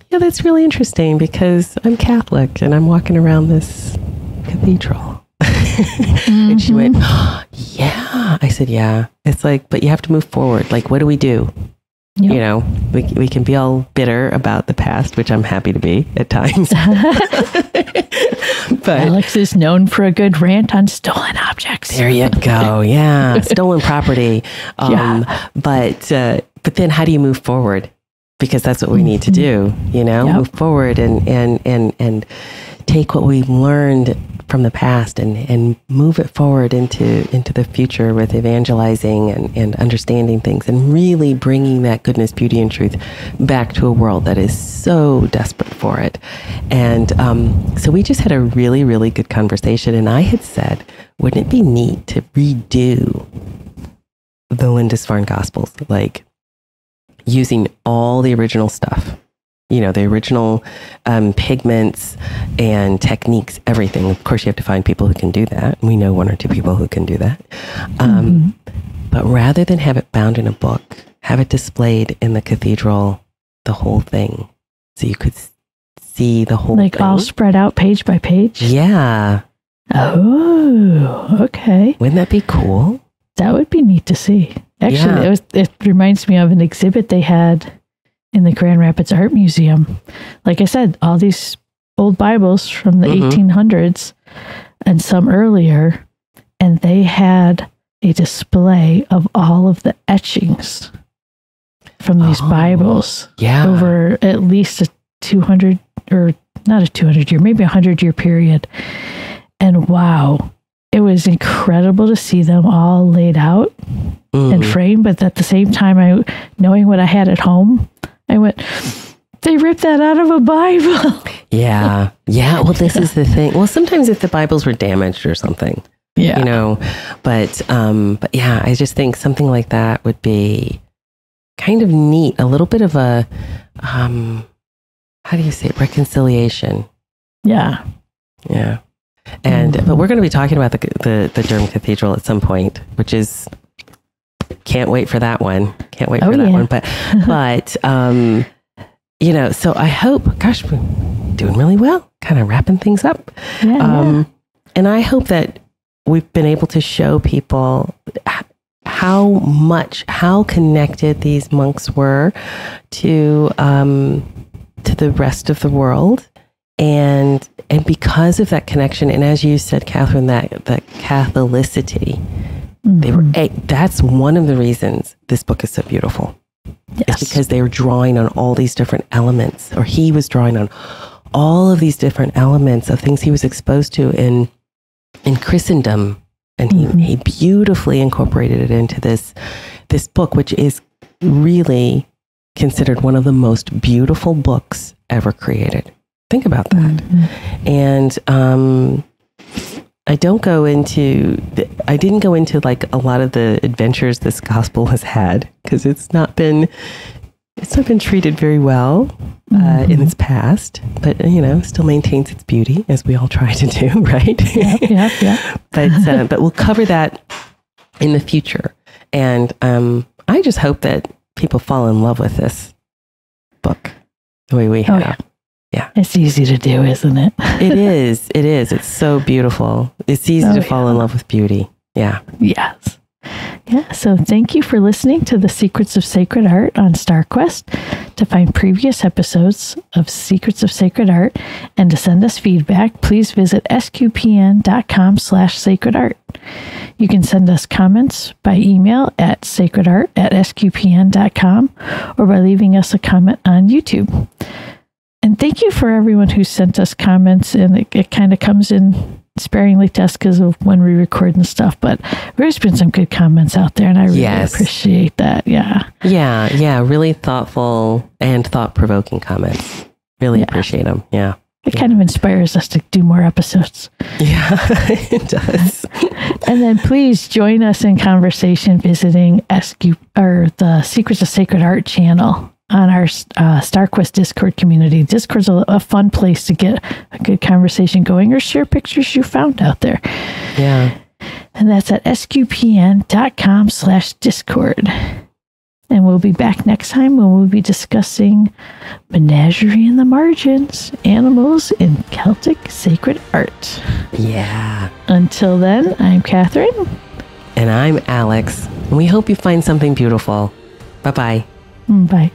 "Yeah, that's really interesting because I'm Catholic and I'm walking around this cathedral." And she went, "Oh, yeah." I said, "Yeah." It's but you have to move forward. What do we do? Yep. We can be all bitter about the past, which I'm happy to be at times. But Alix is known for a good rant on stolen objects. There you go. Yeah. Stolen property. But then how do you move forward? Because that's what we need to do, move forward and take what we've learned from the past and move it forward into the future with evangelizing and understanding things and really bringing that goodness, beauty, and truth back to a world that is so desperate for it. And so we just had a really, really good conversation. And I had said, wouldn't it be neat to redo the Lindisfarne Gospels, using all the original stuff the original pigments and techniques, everything. Of course, you have to find people who can do that. We know one or two people who can do that. But rather than have it bound in a book, have it displayed in the cathedral, the whole thing, so you could see the whole thing. All spread out page by page? Yeah. Oh, okay. Wouldn't that be cool? That would be neat to see. Actually, it reminds me of an exhibit they had in the Grand Rapids Art Museum. Like I said, all these old Bibles from the 1800s and some earlier, and they had a display of all of the etchings from these Bibles over at least a 200, or not a 200 year, maybe 100-year period. And wow, it was incredible to see them all laid out and framed. But at the same time, knowing what I had at home, I went, they ripped that out of a Bible. Yeah. Well, this is the thing. Well, sometimes if the Bibles were damaged or something, but yeah, I just think something like that would be kind of neat. A little bit of a, how do you say it? Reconciliation. Yeah. Yeah. And, but we're going to be talking about the Durham Cathedral at some point, which is, can't wait for that one. Can't wait for that one. But, so I hope, gosh, we're doing really well, kind of wrapping things up. And I hope that we've been able to show people how connected these monks were to the rest of the world. And because of that connection, and as you said, Kathryn, that Catholicity, that's one of the reasons this book is so beautiful. Yes. It's because they were drawing on all these different elements, or he was drawing on all of these different elements of things he was exposed to in Christendom. And he beautifully incorporated it into this book, which is really considered one of the most beautiful books ever created. Think about that. And I didn't go into like a lot of the adventures this gospel has had, because it's not been treated very well in its past, but still maintains its beauty, as we all try to do, right? Yeah. But we'll cover that in the future. And I just hope that people fall in love with this book the way we have. Yeah. It's easy to do, isn't it? It is. It's so beautiful. It's easy to fall in love with beauty. Yeah. Yes. Yeah. So thank you for listening to the Secrets of Sacred Art on StarQuest. To find previous episodes of Secrets of Sacred Art and to send us feedback, please visit sqpn.com/sacredart. You can send us comments by email at sacredart@sqpn.com or by leaving us a comment on YouTube. And thank you for everyone who sent us comments, and it kind of comes in sparingly to us because of when we record and stuff, but there's been some good comments out there, and I really appreciate that. Yeah, really thoughtful and thought-provoking comments. Really appreciate them. Yeah. It kind of inspires us to do more episodes. Yeah, it does. And then please join us in conversation visiting the Secrets of Sacred Art channel on our StarQuest Discord community. Discord's a fun place to get a good conversation going or share pictures you found out there. Yeah. And that's at sqpn.com/Discord. And we'll be back next time when we'll be discussing menagerie in the margins, animals in Celtic sacred art. Yeah. Until then, I'm Kathryn. And I'm Alix. And we hope you find something beautiful. Bye-bye. Bye.